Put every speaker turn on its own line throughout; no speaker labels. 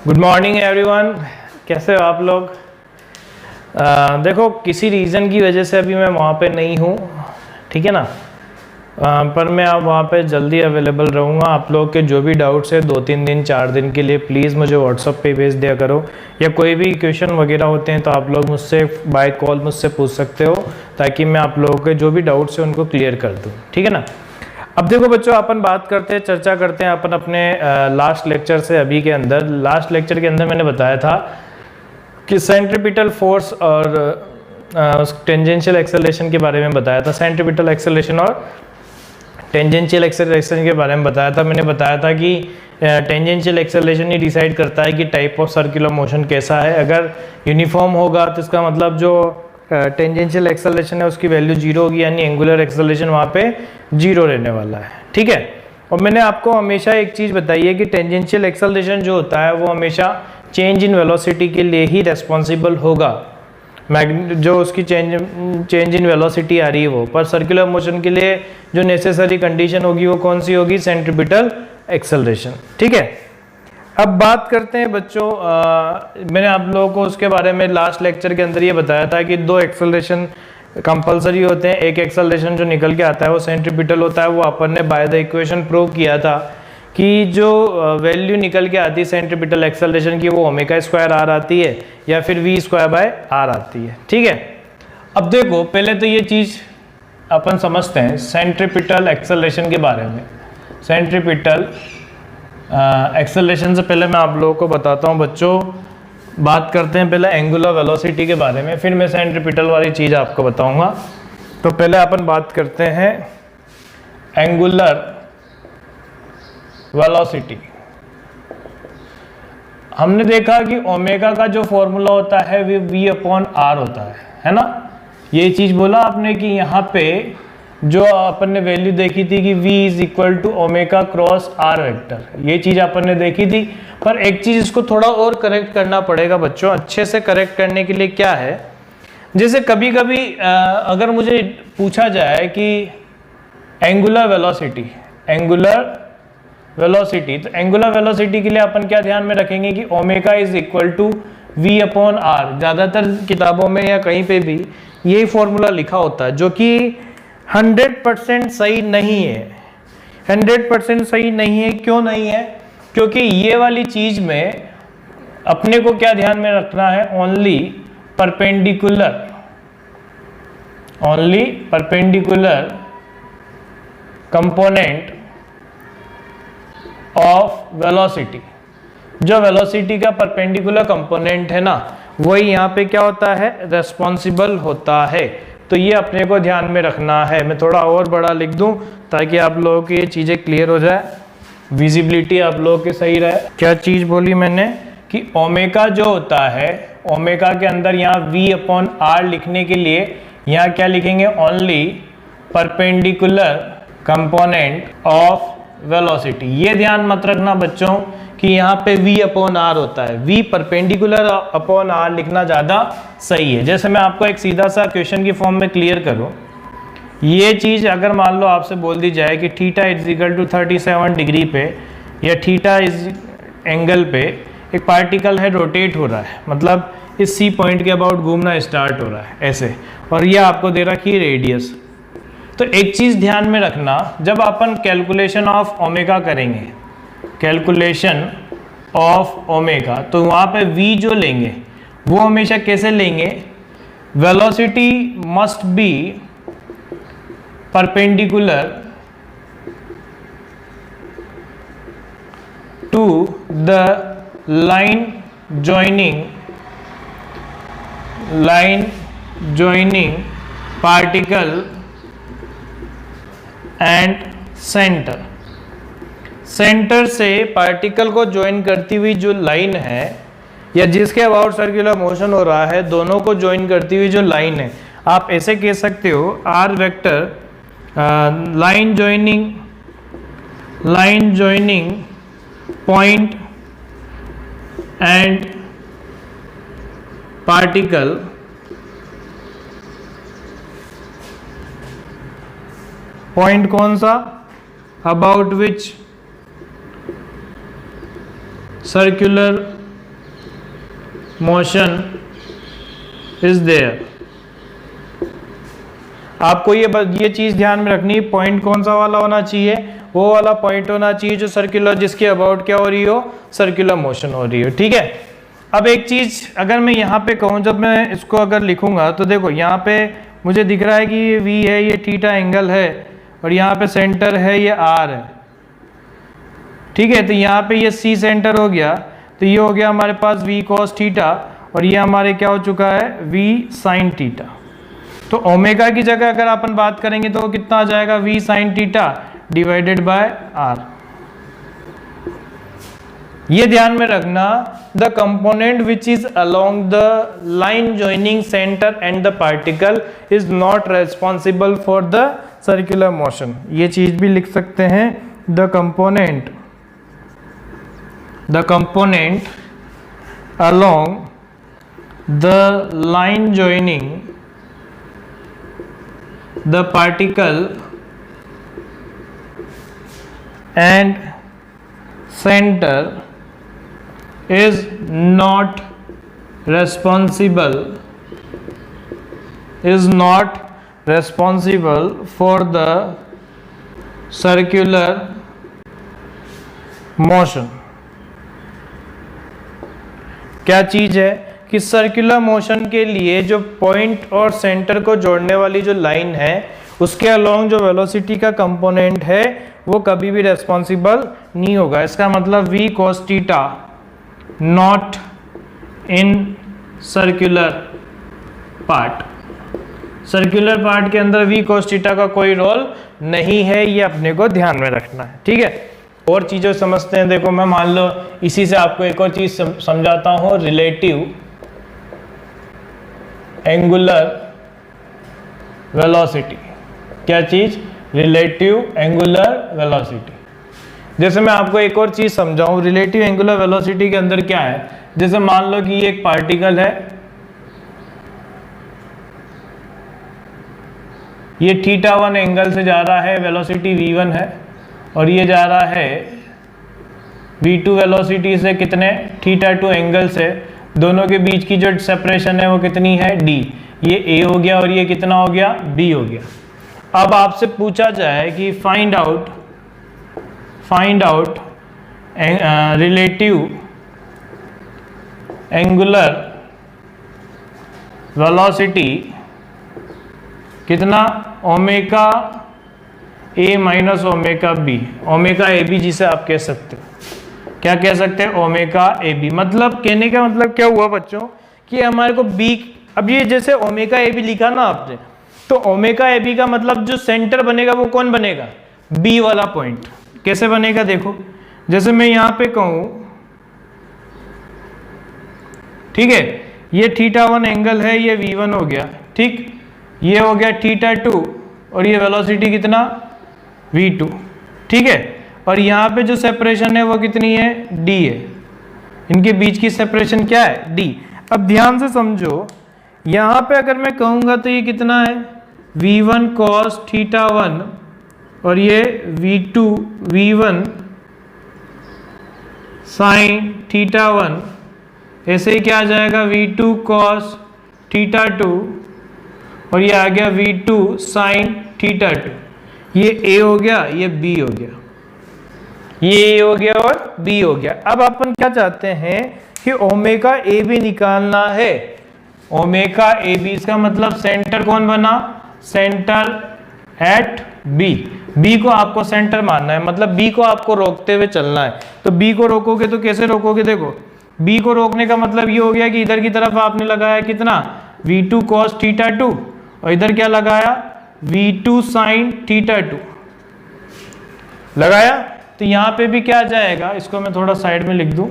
Good morning everyone, कैसे हो आप लोग। देखो किसी रीज़न की वजह से अभी मैं वहाँ पे नहीं हूँ, ठीक है ना। पर मैं अब वहाँ पे जल्दी अवेलेबल रहूँगा। आप लोग के जो भी डाउट्स है 2-3 दिन 4 दिन के लिए प्लीज़ मुझे व्हाट्सअप पे भेज दिया करो, या कोई भी क्वेश्चन वगैरह होते हैं तो आप लोग मुझसे बाय कॉल मुझसे पूछ सकते हो, ताकि मैं आप लोगों के जो भी डाउट्स हैं उनको क्लियर कर दूँ, ठीक है ना। अब देखो बच्चों, अपन बात करते हैं, चर्चा करते हैं अपन अपने लास्ट लेक्चर से अभी के अंदर। लास्ट लेक्चर के अंदर मैंने बताया था कि सेंट्रीपिटल फोर्स और टेंजेंशियल एक्सेलरेशन के बारे में बताया था। सेंट्रीपिटल एक्सेलरेशन और टेंजेंशियल एक्सेलरेशन के बारे में बताया था। मैंने बताया था कि टेंजेंशियल एक्सेलरेशन ही डिसाइड करता है कि टाइप ऑफ सर्कुलर मोशन कैसा है। अगर यूनिफॉर्म होगा तो इसका मतलब जो टेंजेंशियल एक्सेलरेशन है उसकी वैल्यू 0 होगी, यानी एंगुलर एक्सेलरेशन वहाँ पे 0 रहने वाला है, ठीक है। और मैंने आपको हमेशा एक चीज़ बताई है कि टेंजेंशियल एक्सेलरेशन जो होता है वो हमेशा चेंज इन वेलोसिटी के लिए ही रेस्पॉन्सिबल होगा। जो उसकी चेंज इन वेलोसिटी आ रही है वो, पर सर्कुलर मोशन के लिए जो नेसेसरी कंडीशन होगी वो कौन सी होगी? सेंट्रीपिटल एक्सेलरेशन, ठीक है। अब बात करते हैं बच्चों, मैंने आप लोगों को उसके बारे में लास्ट लेक्चर के अंदर ये बताया था कि 2 एक्सेलरेशन कंपलसरी होते हैं। एक एक्सेलरेशन जो निकल के आता है वो सेंट्रीपिटल होता है। वो अपन ने बाय द इक्वेशन प्रूव किया था कि जो वैल्यू निकल के आती है सेंट्रीपिटल एक्सेलरेशन की वो ओमेगा स्क्वायर आर आती है, या फिर वी स्क्वायर बाय आर आती है, ठीक है। अब देखो पहले तो ये चीज़ अपन समझते हैं सेंट्रीपिटल एक्सेलरेशन के बारे में। सेंट्रीपिटल एक्सेलरेशन से पहले मैं आप लोगों को बताता हूँ बच्चों, बात करते हैं पहले एंगुलर वेलोसिटी के बारे में, फिर मैं सेंट्रीपिटल वाली चीज़ आपको बताऊँगा। तो पहले अपन बात करते हैं एंगुलर वेलोसिटी। हमने देखा कि ओमेगा का जो फॉर्मूला होता है वो v/r होता है ना। ये चीज़ बोला आपने कि यहाँ पे जो अपन ने वैल्यू देखी थी कि v = omega cross r vector, ये चीज़ अपन ने देखी थी। पर एक चीज़ इसको थोड़ा और करेक्ट करना पड़ेगा बच्चों। अच्छे से करेक्ट करने के लिए क्या है, जैसे कभी कभी अगर मुझे पूछा जाए कि एंगुलर वेलोसिटी तो एंगुलर वेलोसिटी के लिए अपन क्या ध्यान में रखेंगे कि ओमेगा = v/r। ज़्यादातर किताबों में या कहीं पे भी यही फॉर्मूला लिखा होता है, जो कि 100% सही नहीं है। 100% सही नहीं है। क्यों नहीं है? क्योंकि ये वाली चीज में अपने को क्या ध्यान में रखना है? Only perpendicular component of velocity. जो वेलोसिटी का परपेंडिकुलर कंपोनेंट है ना, वही यहाँ पे क्या होता है? रेस्पॉन्सिबल होता है। तो ये अपने को ध्यान में रखना है। मैं थोड़ा और बड़ा लिख दूं ताकि आप लोगों की ये चीज़ें क्लियर हो जाए, विजिबिलिटी आप लोगों की सही रहे। क्या चीज़ बोली मैंने कि ओमेगा जो होता है, ओमेगा के अंदर यहाँ v/r लिखने के लिए यहाँ क्या लिखेंगे? Only perpendicular component of velocity. ये ध्यान मत रखना बच्चों कि यहाँ पे v/r होता है। v परपेंडिकुलर अपॉन r लिखना ज़्यादा सही है। जैसे मैं आपको एक सीधा सा क्वेश्चन की फॉर्म में क्लियर करूँ, ये चीज़ अगर मान लो आपसे बोल दी जाए कि थीटा = 37 डिग्री पे, या थीटा इस एंगल पे एक पार्टिकल है रोटेट हो रहा है, मतलब इस सी पॉइंट के अबाउट घूमना स्टार्ट हो रहा है ऐसे, और ये आपको दे रखी है रेडियस। तो एक चीज़ ध्यान में रखना, जब अपन कैलकुलेशन ऑफ ओमेगा करेंगे, कैलकुलेशन ऑफ ओमेगा, तो वहाँ पे v जो लेंगे वो हमेशा कैसे लेंगे? Velocity must be perpendicular to the line joining particle and centre से पार्टिकल को ज्वाइन करती हुई जो लाइन है, या जिसके अबाउट सर्कुलर मोशन हो रहा है, दोनों को ज्वाइन करती हुई जो लाइन है, आप ऐसे कह सकते हो r vector line joining point and particle point कौन सा? About which circular motion is there. आपको ये चीज ध्यान में रखनी, पॉइंट कौन सा वाला होना चाहिए, वो वाला पॉइंट होना चाहिए जो सर्कुलर, जिसके अबाउट क्या हो रही हो, सर्कुलर मोशन हो रही हो। ठीक है। अब एक चीज अगर मैं यहाँ पे कहूँ, जब मैं इसको अगर लिखूंगा तो देखो यहाँ पे मुझे दिख रहा है कि ये वी है, ये थीटा एंगल है, और यहाँ पे सेंटर है, ये आर है। ठीक है। तो यहाँ पे ये सी सेंटर हो गया, तो ये हो गया हमारे पास वी कॉस थीटा, और ये हमारे क्या हो चुका है, वी साइन थीटा। तो ओमेगा की जगह अगर अपन बात करेंगे तो कितना आ जाएगा, V sine theta divided by R. ये ध्यान में रखना, the component which is along the line joining centre and the particle is not responsible for the circular motion. ये चीज भी लिख सकते हैं, the component along the line joining the particle and center is not responsible for the circular motion। क्या चीज है कि सर्कुलर मोशन के लिए जो पॉइंट और सेंटर को जोड़ने वाली जो लाइन है, उसके अलोंग जो वेलोसिटी का कंपोनेंट है वो कभी भी रेस्पॉन्सिबल नहीं होगा। इसका मतलब v cos theta not in circular part. Circular part के अंदर v cos थीटा का कोई रोल नहीं है, ये अपने को ध्यान में रखना है। ठीक है। और चीज़ें समझते हैं। देखो मैं मान लो इसी से आपको एक और चीज समझाता हूँ, रिलेटिव एंगुलर वेलोसिटी। क्या चीज, रिलेटिव एंगुलर वेलोसिटी। जैसे मैं आपको एक और चीज समझाऊं, रिलेटिव एंगुलर वेलोसिटी के अंदर क्या है, जैसे मान लो कि ये एक पार्टिकल है, ये θ1 एंगल से जा रहा है, वेलोसिटी v1 है, और ये जा रहा है v2 वेलोसिटी से कितने, θ2 एंगल से। दोनों के बीच की जो सेपरेशन है वो कितनी है, d। ये a हो गया और ये कितना हो गया, b हो गया। अब आपसे पूछा जाए कि find out relative angular velocity कितना, omega a minus omega b, omega A B जिसे आप कह सकते हो। क्या कह सकते हैं, ओमेगा ए बी। मतलब कहने का मतलब क्या हुआ बच्चों कि हमारे को b, अब ये जैसे ओमेगा ए बी लिखा ना आपने, तो ओमेगा ए बी का मतलब जो सेंटर बनेगा वो कौन बनेगा, b वाला पॉइंट। कैसे बनेगा देखो, जैसे मैं यहां पे कहूं, ठीक है, ये θ1 एंगल है, ये v1 हो गया, ठीक, ये हो गया θ2 और ये वेलोसिटी कितना, v2, ठीक है। और यहाँ पे जो सेपरेशन है वो कितनी है, d है। इनके बीच की सेपरेशन क्या है, d। अब ध्यान से समझो, यहाँ पे अगर मैं कहूँगा तो ये कितना है, v1 cos θ1 और ये v1 sin θ1, ऐसे ही क्या आ जाएगा, v2 cos θ2 और ये आ गया v2 sin θ2। ये a हो गया, ये b हो गया, ये a हो गया और b हो गया। अब अपन क्या चाहते हैं कि ओमेगा ए बी निकालना है। ओमेगा ए बी, इसका मतलब सेंटर कौन बना, सेंटर एट b। b को आपको सेंटर मानना है, मतलब b को आपको रोकते हुए चलना है। तो b को रोकोगे तो कैसे रोकोगे, देखो b को रोकने का मतलब ये हो गया कि इधर की तरफ आपने लगाया कितना, v2 cos θ2 और इधर क्या लगाया, v2 sin θ2 लगाया। तो यहां पे भी क्या आ जाएगा, इसको मैं थोड़ा साइड में लिख दूं,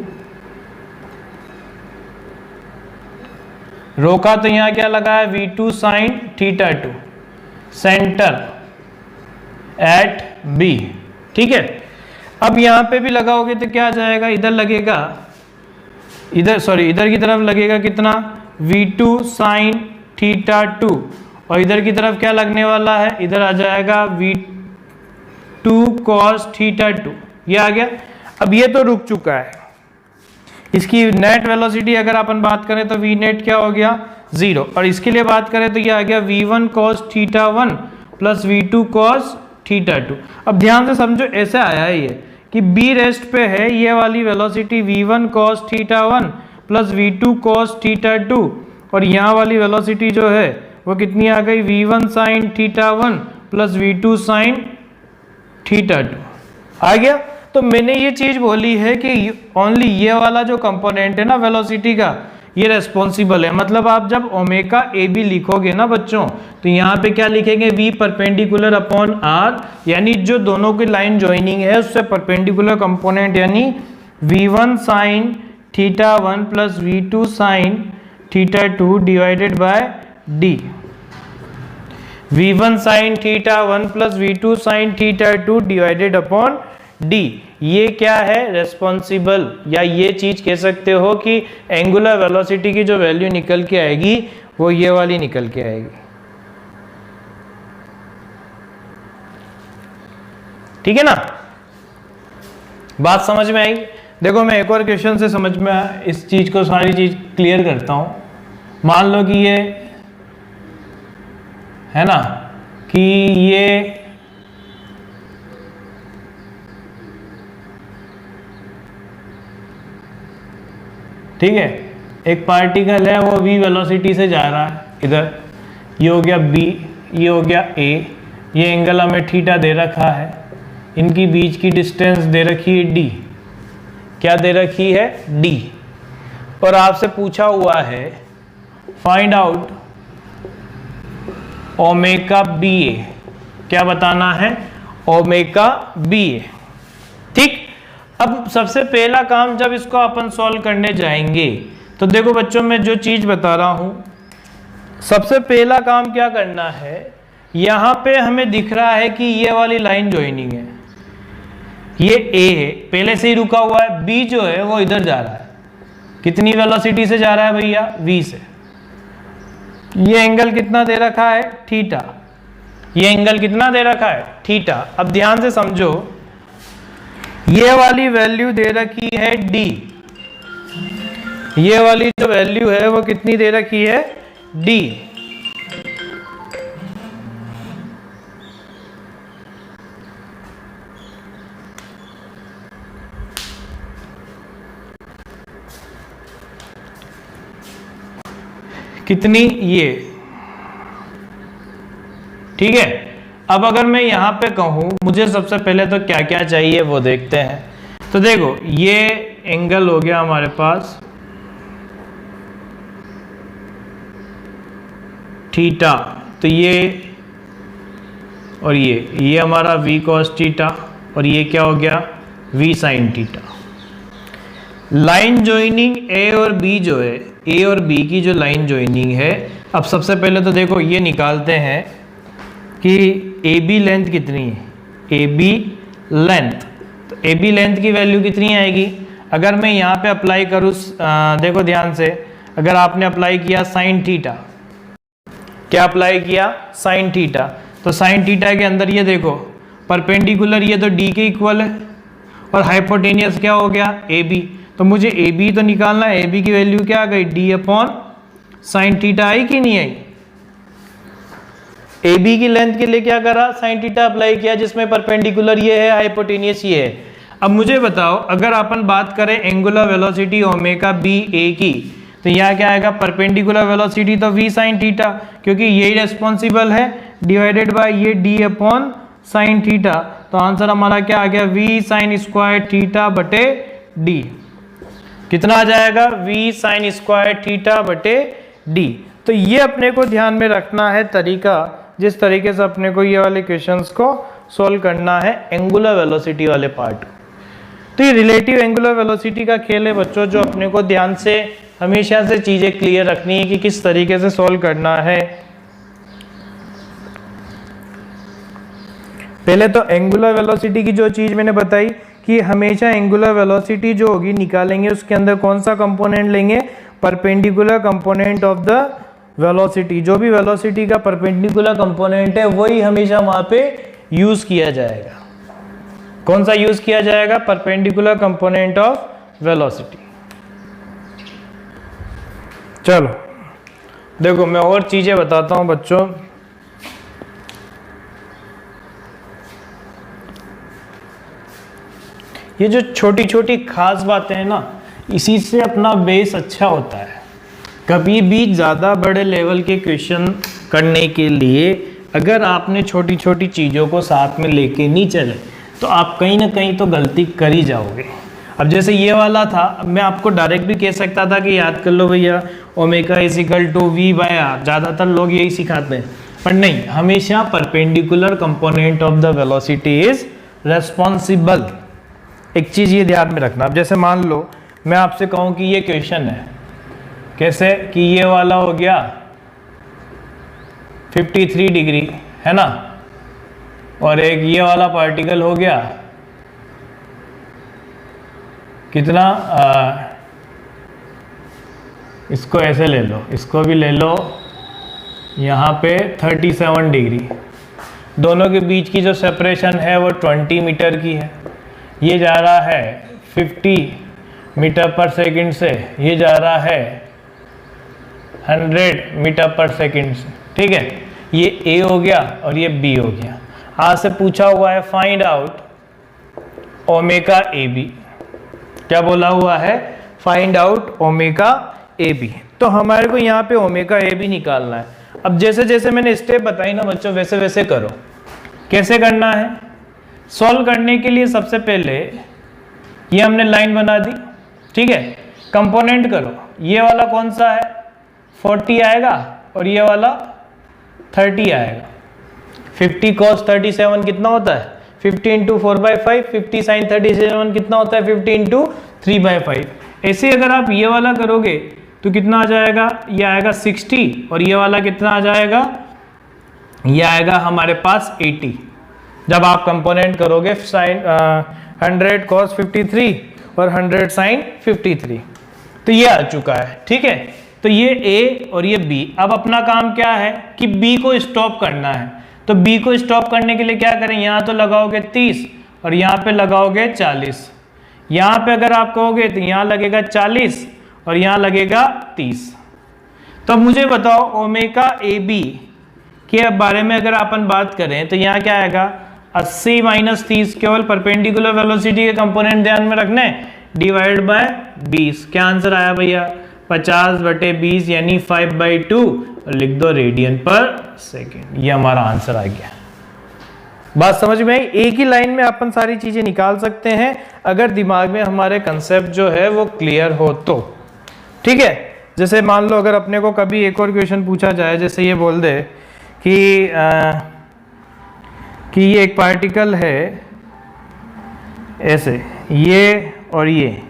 रोका तो यहां क्या लगाया, v2 sin θ2, centre at b, ठीक है। अब यहां पे भी लगाओगे तो क्या आ जाएगा, इधर लगेगा, इधर की तरफ लगेगा कितना, v2 sin θ2 और इधर की तरफ क्या लगने वाला है, इधर आ जाएगा v2 cos θ2, ये आ गया। अब ये तो रुक चुका है, इसकी नेट वेलोसिटी अगर अपन बात करें तो वी नेट क्या हो गया 0, और इसके लिए बात करें तो ये आ गया v1 cos θ1 plus v2 cos θ2। अब ध्यान से समझो, ऐसे आया है ये कि b रेस्ट पे है ये वाली velocity v1 cos θ1 plus v2 cos θ2, और यहाँ वाली वेलोसिटी जो है वो कितनी आ गई v1 sin θ1 plus v2 sin θ2 आ गया। तो मैंने ये चीज बोली है कि ओनली ये वाला जो कंपोनेंट है ना वेलोसिटी का, ये रेस्पॉन्सिबल है। मतलब आप जब ओमेगा ए बी लिखोगे ना बच्चों, तो यहाँ पे क्या लिखेंगे v परपेंडिकुलर अपॉन r, यानी जो दोनों की लाइन ज्वाइनिंग है उससे परपेंडिकुलर कंपोनेंट, यानी v1 sin θ1 plus v2 sin θ2 divided by d। v1 sin θ1 plus v2 sin θ2 divided upon d, ये क्या है रेस्पॉन्सिबल, या ये चीज कह सकते हो कि एंगुलर वेलोसिटी की जो वैल्यू निकल के आएगी वो ये वाली निकल के आएगी। ठीक है ना, बात समझ में आई। देखो मैं एक और क्वेश्चन से समझ में इस चीज को सारी चीज क्लियर करता हूं। मान लो कि ये है ना कि ये ठीक है, एक पार्टिकल है वो v वेलोसिटी से जा रहा है इधर, ये हो गया b, ये हो गया a, ये एंगल हमें थीटा दे रखा है, इनकी बीच की डिस्टेंस दे रखी है d, क्या दे रखी है d, और आपसे पूछा हुआ है फाइंड आउट ओमेगा बी ए, क्या बताना है ओमेगा बी ए। ठीक, अब सबसे पहला काम जब इसको अपन सॉल्व करने जाएंगे तो देखो बच्चों मैं जो चीज बता रहा हूं, सबसे पहला काम क्या करना है, यहां पे हमें दिख रहा है कि ये वाली लाइन ज्वाइनिंग है, ये ए है पहले से ही रुका हुआ है, बी जो है वो इधर जा रहा है, कितनी वेलोसिटी से जा रहा है भैया v से, ये एंगल कितना दे रखा है थीटा, ये एंगल कितना दे रखा है थीटा। अब ध्यान से समझो, ये वाली वैल्यू दे रखी है d, ये वाली जो वैल्यू है वो कितनी दे रखी है d, कितनी ये, ठीक है। अब अगर मैं यहां पे कहूं मुझे सबसे पहले तो क्या क्या चाहिए वो देखते हैं। तो देखो ये एंगल हो गया हमारे पास थीटा, तो ये और ये हमारा v cos थीटा, और ये क्या हो गया v sin theta. Line joining a और b जो है, a और b की जो लाइन ज्वाइनिंग है, अब सबसे पहले तो देखो ये निकालते हैं कि ए बी लेंथ कितनी है, ए बी लेंथ, तो ए बी लेंथ की वैल्यू कितनी आएगी। अगर मैं यहाँ पे अप्लाई करूँ, देखो ध्यान से, अगर आपने अप्लाई किया साइन थीटा, क्या अप्लाई किया साइन थीटा, तो साइन थीटा के अंदर ये देखो परपेंडिकुलर ये तो डी के इक्वल है, और हाइपोटेनियस क्या हो गया ए बी, तो मुझे ए बी तो निकालना है, ए बी की वैल्यू क्या आ गई डी अपॉन साइन थीटा, आई कि नहीं आई। ए बी की लेंथ के लिए क्या करा साइन थीटा अप्लाई किया, जिसमें परपेंडिकुलर ये है हाइपोटेनियस ये है। अब मुझे बताओ अगर अपन बात करें एंगुलर वेलोसिटी ओमेगा बी ए की, तो यहाँ क्या आएगा परपेंडिकुलर वेलोसिटी तो v साइन थीटा, क्योंकि यही रेस्पॉन्सिबल है, डिवाइडेड बाय ये d अपॉन साइन थीटा, तो आंसर हमारा क्या आ गया v साइन स्क्वायर थीटा बटे d, कितना आ जाएगा v साइन स्क्वायर थीटा बटे d। तो ये अपने को ध्यान में रखना है तरीका, जिस तरीके से अपने को ये वाले क्वेश्चंस को सॉल्व करना है एंगुलर वेलोसिटी वाले पार्ट। तो ये रिलेटिव एंगुलर वेलोसिटी का खेल है बच्चों, जो अपने को ध्यान से हमेशा से चीजें क्लियर रखनी है कि किस तरीके से सॉल्व करना है। पहले तो एंगुलर वेलोसिटी की जो चीज मैंने बताई कि हमेशा एंगुलर वेलोसिटी जो होगी निकालेंगे, उसके अंदर कौन सा कंपोनेंट लेंगे, perpendicular component of the velocity, जो भी वेलोसिटी का परपेंडिकुलर कंपोनेंट है वही हमेशा वहां पे यूज किया जाएगा। कौन सा यूज किया जाएगा, परपेंडिकुलर कंपोनेंट ऑफ वेलोसिटी। चलो देखो मैं और चीज़ें बताता हूँ बच्चों। ये जो छोटी छोटी खास बातें हैं ना, इसी से अपना बेस अच्छा होता है। कभी भी ज़्यादा बड़े लेवल के क्वेश्चन करने के लिए अगर आपने छोटी छोटी चीज़ों को साथ में लेके नहीं चले तो आप कहीं ना कहीं तो गलती कर ही जाओगे। अब जैसे ये वाला था, मैं आपको डायरेक्ट भी कह सकता था कि याद कर लो भैया omega is equal to V by R, ज़्यादातर लोग यही सिखाते हैं, पर नहीं, हमेशा perpendicular component of the velocity is responsible. एक चीज़ ये ध्यान में रखना। अब जैसे मान लो मैं आपसे कहूँ कि ये क्वेश्चन है, कैसे कि ये वाला हो गया 53 डिग्री है ना, और एक ये वाला पार्टिकल हो गया कितना, इसको ऐसे ले लो, इसको भी ले लो, यहाँ पे 37 डिग्री। दोनों के बीच की जो सेपरेशन है वो 20 मीटर की है। ये जा रहा है 50 मीटर पर सेकंड से, ये जा रहा है 100 मीटर पर सेकंड से, ठीक है। ये ए हो गया और ये बी हो गया। आज से पूछा हुआ है find out omega A B. क्या बोला हुआ है? Find out omega A B. तो हमारे को यहाँ पे ओमेगा ए बी निकालना है। अब जैसे जैसे मैंने स्टेप बताई ना बच्चों, वैसे वैसे करो। कैसे करना है? सॉल्व करने के लिए सबसे पहले ये हमने लाइन बना दी, ठीक है। कंपोनेंट करो, ये वाला कौन सा है 40 आएगा और ये वाला 30 आएगा। 50 cos 37 कितना होता है 50 इंटू 4/5, 50 sin 37 कितना होता है 50 इंटू 3/5। ऐसे अगर आप ये वाला करोगे तो कितना आ जाएगा, ये आएगा 60 और ये वाला कितना आ जाएगा, ये आएगा हमारे पास 80। जब आप कंपोनेंट करोगे साइन 100 cos 53 और 100 sin 53, तो ये आ चुका है, ठीक है। तो ये ए और ये बी। अब अपना काम क्या है कि बी को स्टॉप करना है। तो बी को स्टॉप करने के लिए क्या करें, यहाँ तो लगाओगे 30 और यहाँ पे लगाओगे 40। यहाँ पे अगर आप कहोगे तो यहाँ लगेगा 40 और यहाँ लगेगा 30। तो मुझे बताओ ओमेगा ए बी के बारे में अगर अपन बात करें तो यहाँ क्या आएगा 80 माइनस 30, केवल परपेंडिकुलर वेलोसिटी के कंपोनेंट ध्यान में रखने, डिवाइड बाय 20। क्या आंसर आया भैया 50/20 यानी 5/2 और लिख दो रेडियन पर सेकेंड। ये हमारा आंसर आ गया। बात समझ में आई? एक ही लाइन में अपन सारी चीजें निकाल सकते हैं अगर दिमाग में हमारे कंसेप्ट जो है वो क्लियर हो तो, ठीक है। जैसे मान लो अगर अपने को कभी एक और क्वेश्चन पूछा जाए, जैसे ये बोल दे कि ये एक पार्टिकल है ऐसे, ये और ये,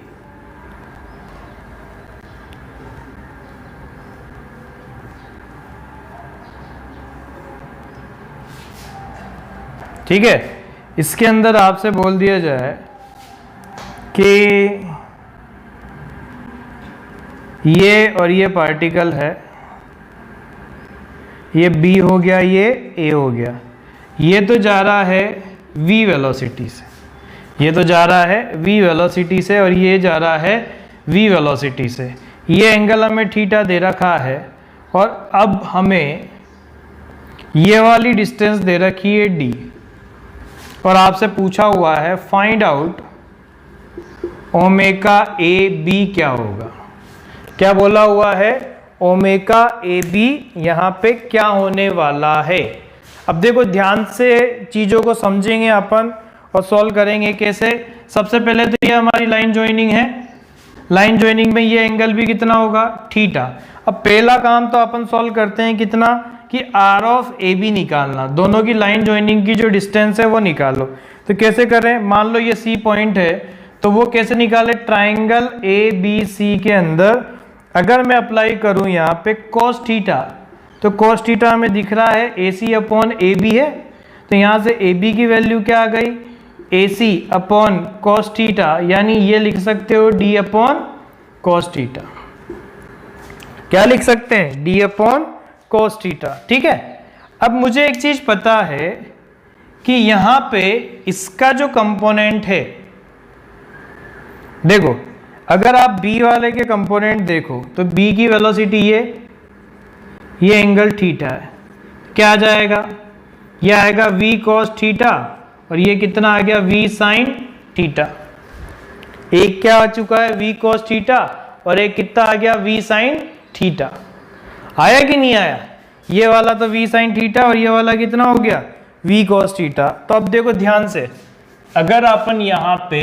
ठीक है। इसके अंदर आपसे बोल दिया जाए कि ये और ये पार्टिकल है, ये बी हो गया, ये ए हो गया। ये तो जा रहा है v वेलोसिटी से, ये तो जा रहा है v वेलोसिटी से और ये जा रहा है v वेलोसिटी से। ये एंगल हमें थीटा दे रखा है और अब हमें ये वाली डिस्टेंस दे रखी है d और आपसे पूछा हुआ है find out omega A B क्या होगा। क्या बोला हुआ है? ओमेगा ए बी यहाँ पे क्या होने वाला है। अब देखो ध्यान से चीज़ों को समझेंगे अपन और सॉल्व करेंगे कैसे। सबसे पहले तो ये हमारी लाइन ज्वाइनिंग है, लाइन ज्वाइनिंग में ये एंगल भी कितना होगा थीटा। अब पहला काम तो अपन सॉल्व करते हैं कितना कि आर ऑफ ए बी निकालना, दोनों की लाइन ज्वाइनिंग की जो डिस्टेंस है वो निकालो। तो कैसे करें, मान लो ये सी पॉइंट है तो वो कैसे निकाले, ट्राइंगल ए बी सी के अंदर अगर मैं अप्लाई करूं यहाँ पे cos थीटा, तो cos थीटा हमें दिख रहा है AC अपॉन ए बी है। तो यहाँ से ए बी की वैल्यू क्या आ गई AC अपॉन cos थीटा, यानी ये लिख सकते हो D अपॉन cos थीटा। क्या लिख सकते हैं? D अपॉन cos थीटा, ठीक है। अब मुझे एक चीज पता है कि यहाँ पे इसका जो कंपोनेंट है, देखो अगर आप b वाले के कंपोनेंट देखो तो b की वेलोसिटी ये एंगल थीटा है, क्या आ जाएगा, ये आएगा v cos थीटा और ये कितना आ गया v sin थीटा। एक क्या आ चुका है v cos थीटा और एक कितना आ गया v sin थीटा। आया कि नहीं आया, ये वाला तो v sin थीटा और ये वाला कितना हो गया v cos थीटा। तो अब देखो ध्यान से, अगर अपन यहां पे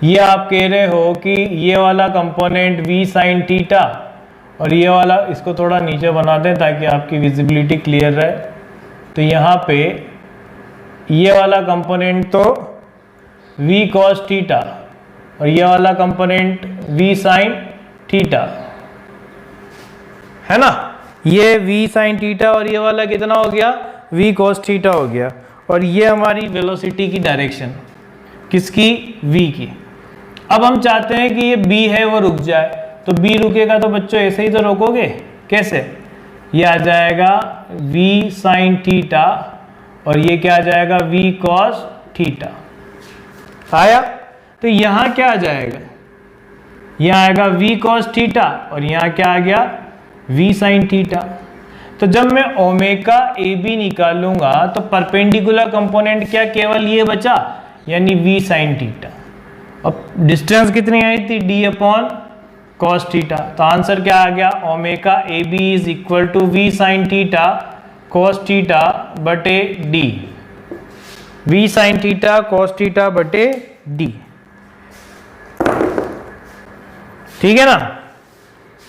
ये आप कह रहे हो कि ये वाला कंपोनेंट v sin थीटा और ये वाला, इसको थोड़ा नीचे बना दें ताकि आपकी विजिबिलिटी क्लियर रहे। तो यहाँ पे ये वाला कंपोनेंट तो v cos थीटा और ये वाला कंपोनेंट v sin थीटा है ना, ये v sin थीटा और ये वाला कितना हो गया v cos थीटा हो गया। और ये हमारी वेलोसिटी की डायरेक्शन किसकी, v की। अब हम चाहते हैं कि ये b है वो रुक जाए, तो b रुकेगा तो बच्चों ऐसे ही तो रोकोगे, कैसे, ये आ जाएगा v sin थीटा और ये क्या आ जाएगा v cos थीटा। आया, तो यहाँ क्या आ जाएगा, यहाँ आएगा v cos थीटा और यहाँ क्या आ गया v sin थीटा। तो जब मैं ओमेगा ए बी निकालूंगा तो परपेंडिकुलर कंपोनेंट क्या केवल ये बचा, यानी v sin थीटा। अब डिस्टेंस कितनी आई थी, d अपॉन cos थीटा। तो आंसर क्या आ गया, omega A B is equal to v sin theta cos theta बटे d, v sin theta cos theta बटे d। ठीक है ना।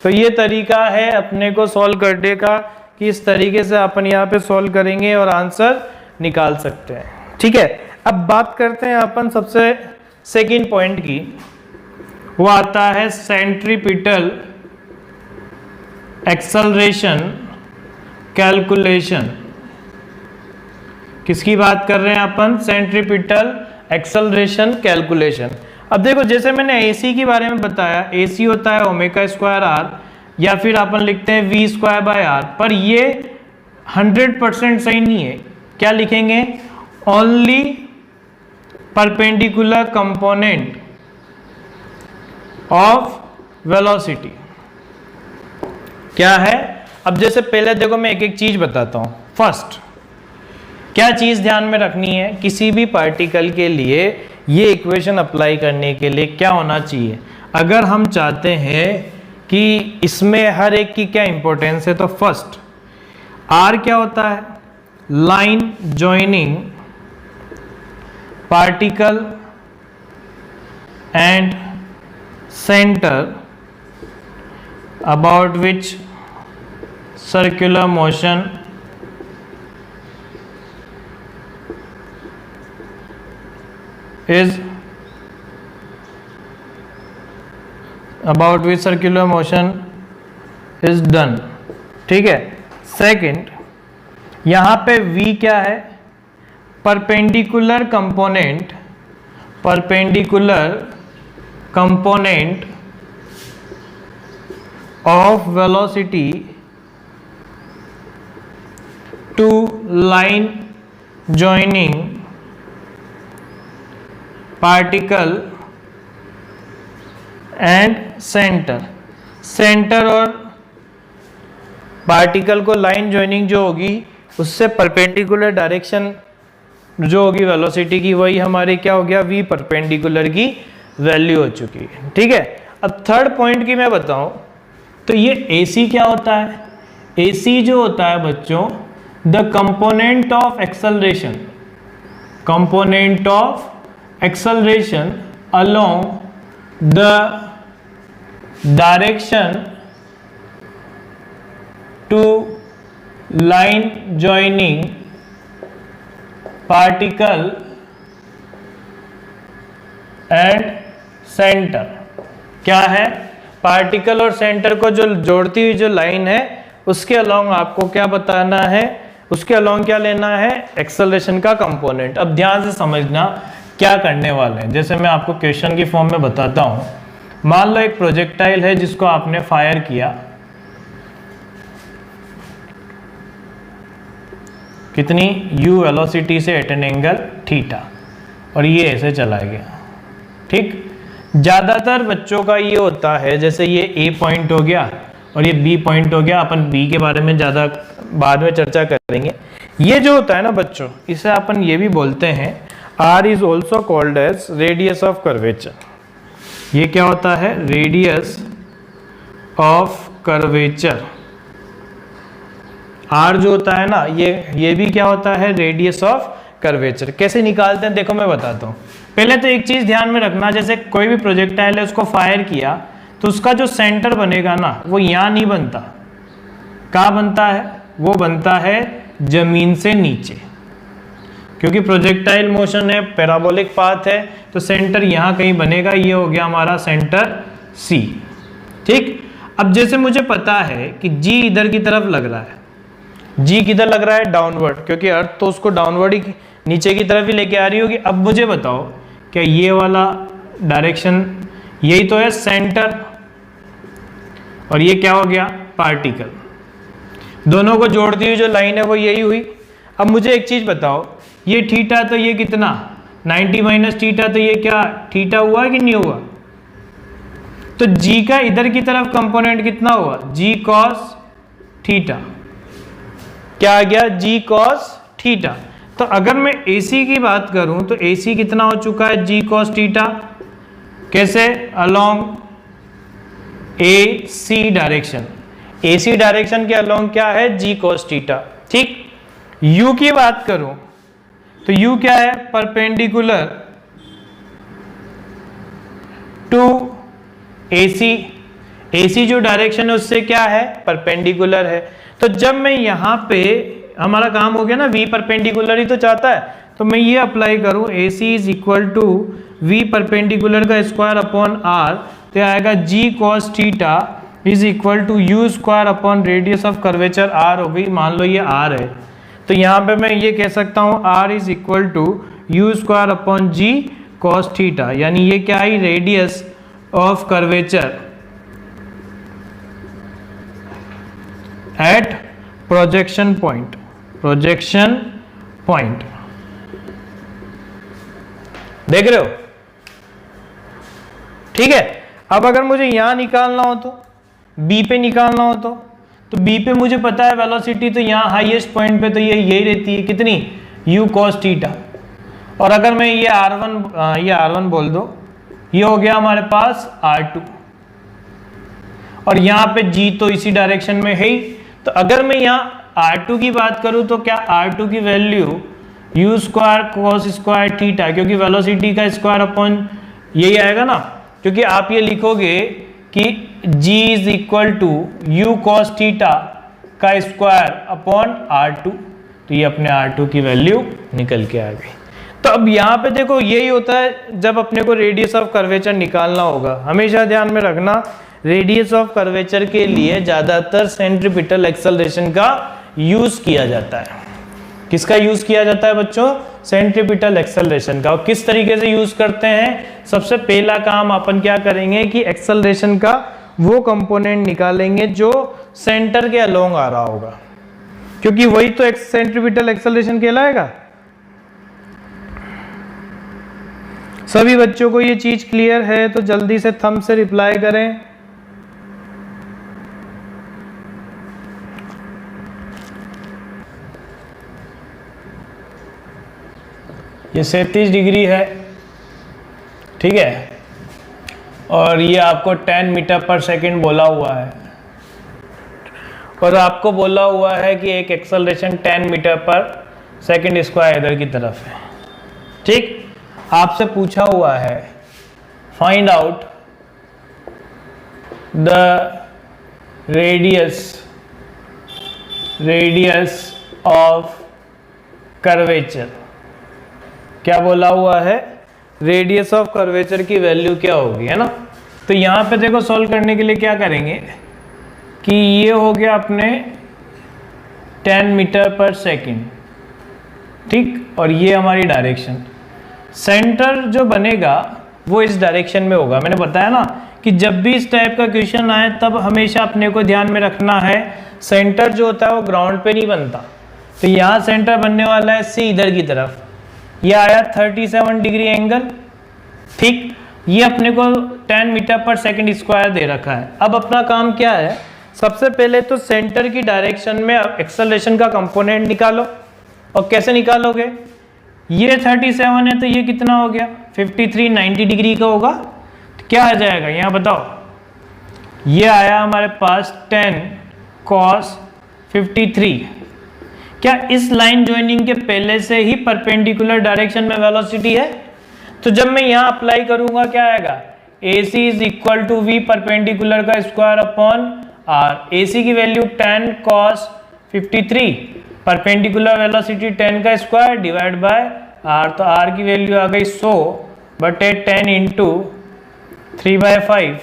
तो ये तरीका है अपने को सॉल्व करने का कि इस तरीके से अपन यहाँ पे सॉल्व करेंगे और आंसर निकाल सकते हैं। ठीक है, अब बात करते हैं अपन सबसे सेकंड पॉइंट की, वो आता है सेंट्रीपिटल एक्सेलरेशन कैलकुलेशन। किसकी बात कर रहे हैं अपन, सेंट्रीपिटल एक्सेलरेशन कैलकुलेशन। अब देखो जैसे मैंने AC के बारे में बताया, AC होता है ओमेगा स्क्वायर आर या फिर अपन लिखते हैं v स्क्वायर बाय आर, पर ये 100% सही नहीं है। क्या लिखेंगे, only perpendicular component of velocity. क्या है, अब जैसे पहले देखो मैं एक एक चीज बताता हूं। फर्स्ट क्या चीज ध्यान में रखनी है, किसी भी पार्टिकल के लिए ये इक्वेशन अप्लाई करने के लिए क्या होना चाहिए, अगर हम चाहते हैं कि इसमें हर एक की क्या इंपॉर्टेंस है, तो फर्स्ट आर क्या होता है, line joining particle and centre about which circular motion is about which circular motion is done। ठीक है। सेकंड यहाँ पे V क्या है, perpendicular component, perpendicular component of velocity to line joining particle and centre. Centre और particle को line joining जो होगी उससे परपेंडिकुलर डायरेक्शन जो होगी वेलोसिटी की, वही हमारे क्या हो गया, v परपेंडिकुलर की वैल्यू हो चुकी है। ठीक है। अब थर्ड पॉइंट की मैं बताऊं तो ये AC क्या होता है, AC जो होता है बच्चों, the component of acceleration, component of acceleration along the direction to line joining particle and center। क्या है, पार्टिकल और सेंटर को जो जोड़ती हुई जो लाइन है उसके अलोंग आपको क्या बताना है, उसके अलोंग क्या लेना है, एक्सेलरेशन का कंपोनेंट। अब ध्यान से समझना क्या करने वाले हैं, जैसे मैं आपको क्वेश्चन की फॉर्म में बताता हूं। मान लो एक प्रोजेक्टाइल है जिसको आपने फायर किया, कितनी u वेलोसिटी से एट एन एंगल थीटा। और ये ऐसे चला गया। ठीक, ज़्यादातर बच्चों का ये होता है, जैसे ये ए पॉइंट हो गया और ये बी पॉइंट हो गया, अपन बी के बारे में ज़्यादा बाद में चर्चा करेंगे। ये जो होता है ना बच्चों, इसे अपन ये भी बोलते हैं R is also called as radius of curvature. ये क्या होता है? Radius of curvature. R जो होता है ना, ये भी क्या होता है? Radius of curvature. कैसे निकालते हैं देखो मैं बताता हूँ। पहले तो एक चीज ध्यान में रखना, जैसे कोई भी प्रोजेक्टाइल है उसको फायर किया तो उसका जो सेंटर बनेगा ना वो यहाँ नहीं बनता। कहाँ बनता है? वो बनता है जमीन से नीचे, क्योंकि प्रोजेक्टाइल मोशन है, पैराबोलिक पाथ है, तो सेंटर यहाँ कहीं बनेगा। ये हो गया हमारा सेंटर C। ठीक, अब जैसे मुझे पता है कि G इधर की तरफ लग रहा है। G किधर लग रहा है? डाउनवर्ड, क्योंकि अर्थ तो उसको डाउनवर्ड ही नीचे की तरफ ही लेके आ रही होगी। अब मुझे बताओ क्या ये वाला डायरेक्शन यही तो है सेंटर, और ये क्या हो गया? पार्टिकल। दोनों को जोड़ती हुई जो लाइन है वो यही हुई। अब मुझे एक चीज बताओ, ये थीटा तो ये कितना 90 माइनस थीटा, तो ये क्या थीटा हुआ कि नहीं हुआ? तो G का इधर की तरफ कंपोनेंट कितना हुआ? G cos theta. क्या आ गया? G cos theta. तो अगर मैं AC की बात करूं तो AC कितना हो चुका है? G cos theta. कैसे? Along AC direction. AC direction के अलोंग क्या है? G cos theta. ठीक, U की बात करूं तो U क्या है? Perpendicular to AC। AC जो डायरेक्शन है उससे क्या है? परपेंडिकुलर है। तो जब मैं यहाँ पे, हमारा काम हो गया ना, V परपेंडिकुलर ही तो चाहता है, तो मैं ये अप्लाई करूँ AC is equal to V perpendicular का स्क्वायर अपॉन R, तो आएगा G cos theta is equal to U square upon radius of curvature R हो गई। मान लो ये R है, तो यहाँ पे मैं ये कह सकता हूँ R is equal to U square upon G cos theta, यानी ये क्या है? Radius of curvature at projection point. Projection point देख रहे हो? ठीक है। अब अगर मुझे यहां निकालना हो तो B पे निकालना हो तो B पे मुझे पता है वेलोसिटी तो यहाँ हाईएस्ट पॉइंट पे तो ये यही रहती है, कितनी? U cos theta. और अगर मैं ये R1 बोल दो, ये हो गया हमारे पास R2, और यहाँ पे G तो इसी डायरेक्शन में है ही। तो अगर मैं यहाँ R2 की बात करूँ तो क्या R2 की value U square cos square theta, क्योंकि वेलोसिटी का स्क्वायर अपॉन यही आएगा ना, क्योंकि आप ये लिखोगे कि G is equal to U cos theta का स्क्वायर अपॉन R2, तो ये अपने R2 की वैल्यू निकल के आ गई। तो अब यहाँ पे देखो यही होता है जब अपने को रेडियस ऑफ कर्वेचर निकालना होगा। हमेशा ध्यान में रखना, रेडियस ऑफ कर्वेचर के लिए ज़्यादातर सेंट्रीपिटल एक्सेलरेशन का यूज़ किया जाता है। किसका यूज़ किया जाता है बच्चों? सेंट्रीपिटल एक्सेलरेशन का। और किस तरीके से यूज़ करते हैं? सबसे पहला काम अपन क्या करेंगे कि एक्सेलरेशन का वो कंपोनेंट निकालेंगे जो सेंटर के अलोंग आ रहा होगा, क्योंकि वही तो सेंट्रीपिटल एक्सेलरेशन कहलाएगा। सभी बच्चों को ये चीज क्लियर है तो जल्दी से थंब से रिप्लाई करें। ये 37 डिग्री है, ठीक है, और ये आपको 10 मीटर पर सेकंड बोला हुआ है, और आपको बोला हुआ है कि एक एक्सेलरेशन 10 मीटर पर सेकंड स्क्वायर इधर की तरफ है। ठीक, आपसे पूछा हुआ है find out the radius of curvature. क्या बोला हुआ है? रेडियस ऑफ कर्वेचर की वैल्यू क्या होगी, है ना। तो यहाँ पे देखो सॉल्व करने के लिए क्या करेंगे कि ये हो गया अपने 10 मीटर पर सेकंड, ठीक, और ये हमारी डायरेक्शन। सेंटर जो बनेगा वो इस डायरेक्शन में होगा। मैंने बताया ना कि जब भी इस टाइप का क्वेश्चन आए तब हमेशा अपने को ध्यान में रखना है सेंटर जो होता है वो ग्राउंड पे नहीं बनता। तो यहाँ सेंटर बनने वाला है C इधर की तरफ, ये आया 37 डिग्री एंगल। ठीक, ये अपने को 10 मीटर पर सेकंड स्क्वायर दे रखा है। अब अपना काम क्या है, सबसे पहले तो सेंटर की डायरेक्शन में एक्सेलरेशन का कंपोनेंट निकालो। और कैसे निकालोगे, ये 37 है तो ये कितना हो गया 53, 90 डिग्री का होगा। तो क्या आ जाएगा यहाँ बताओ, ये आया हमारे पास 10 cos 53। क्या इस लाइन ज्वाइनिंग के पहले से ही परपेंडिकुलर डायरेक्शन में वेलोसिटी है? तो जब मैं यहाँ अप्लाई करूंगा क्या आएगा, AC is equal to V perpendicular का स्क्वायर अपॉन R। AC की वैल्यू 10 cos 53, परपेंडिकुलर वेलोसिटी 10 का स्क्वायर डिवाइड बाय R। तो R की वैल्यू आ गई 100 बटे 10 इंटू 3/5,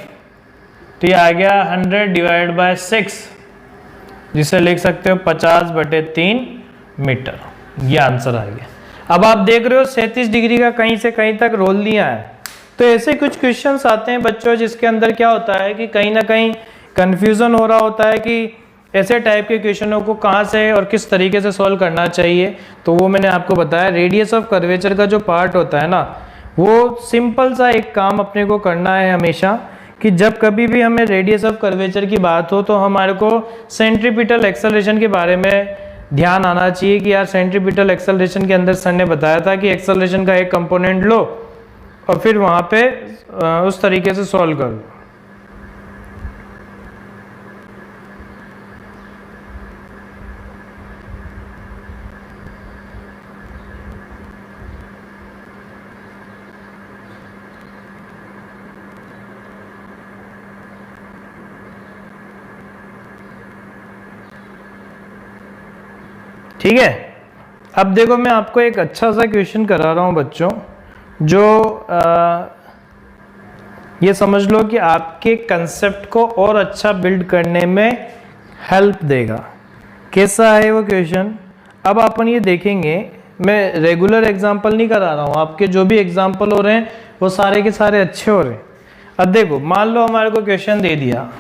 तो ये आ गया 100 डिवाइड बाय 6, जिसे लिख सकते हो 50 बटे 3 मीटर। ये आंसर आ गया। अब आप देख रहे हो 37 डिग्री का कहीं से कहीं तक रोल दिया है। तो ऐसे कुछ क्वेश्चंस आते हैं बच्चों जिसके अंदर क्या होता है कि कहीं ना कहीं कंफ्यूजन हो रहा होता है कि ऐसे टाइप के क्वेश्चनों को कहाँ से और किस तरीके से सॉल्व करना चाहिए। तो वो मैंने आपको बताया, रेडियस ऑफ कर्वेचर का जो पार्ट होता है ना, वो सिंपल सा एक काम अपने को करना है हमेशा कि जब कभी भी हमें रेडियस ऑफ कर्वेचर की बात हो तो हमारे को सेंट्रीपिटल एक्सेलरेशन के बारे में ध्यान आना चाहिए कि यार सेंट्रीपिटल एक्सेलरेशन के अंदर सर ने बताया था कि एक्सेलरेशन का एक कंपोनेंट लो और फिर वहाँ पे उस तरीके से सॉल्व करो। ठीक है, अब देखो मैं आपको एक अच्छा सा क्वेश्चन करा रहा हूं बच्चों, जो ये समझ लो कि आपके कंसेप्ट को और अच्छा बिल्ड करने में हेल्प देगा। कैसा है वो क्वेश्चन, अब अपन ये देखेंगे। मैं रेगुलर एग्जांपल नहीं करा रहा हूं, आपके जो भी एग्जांपल हो रहे हैं वो सारे के सारे अच्छे हो रहे हैं। अब देखो, मान लो हमारे को क्वेश्चन दे दिया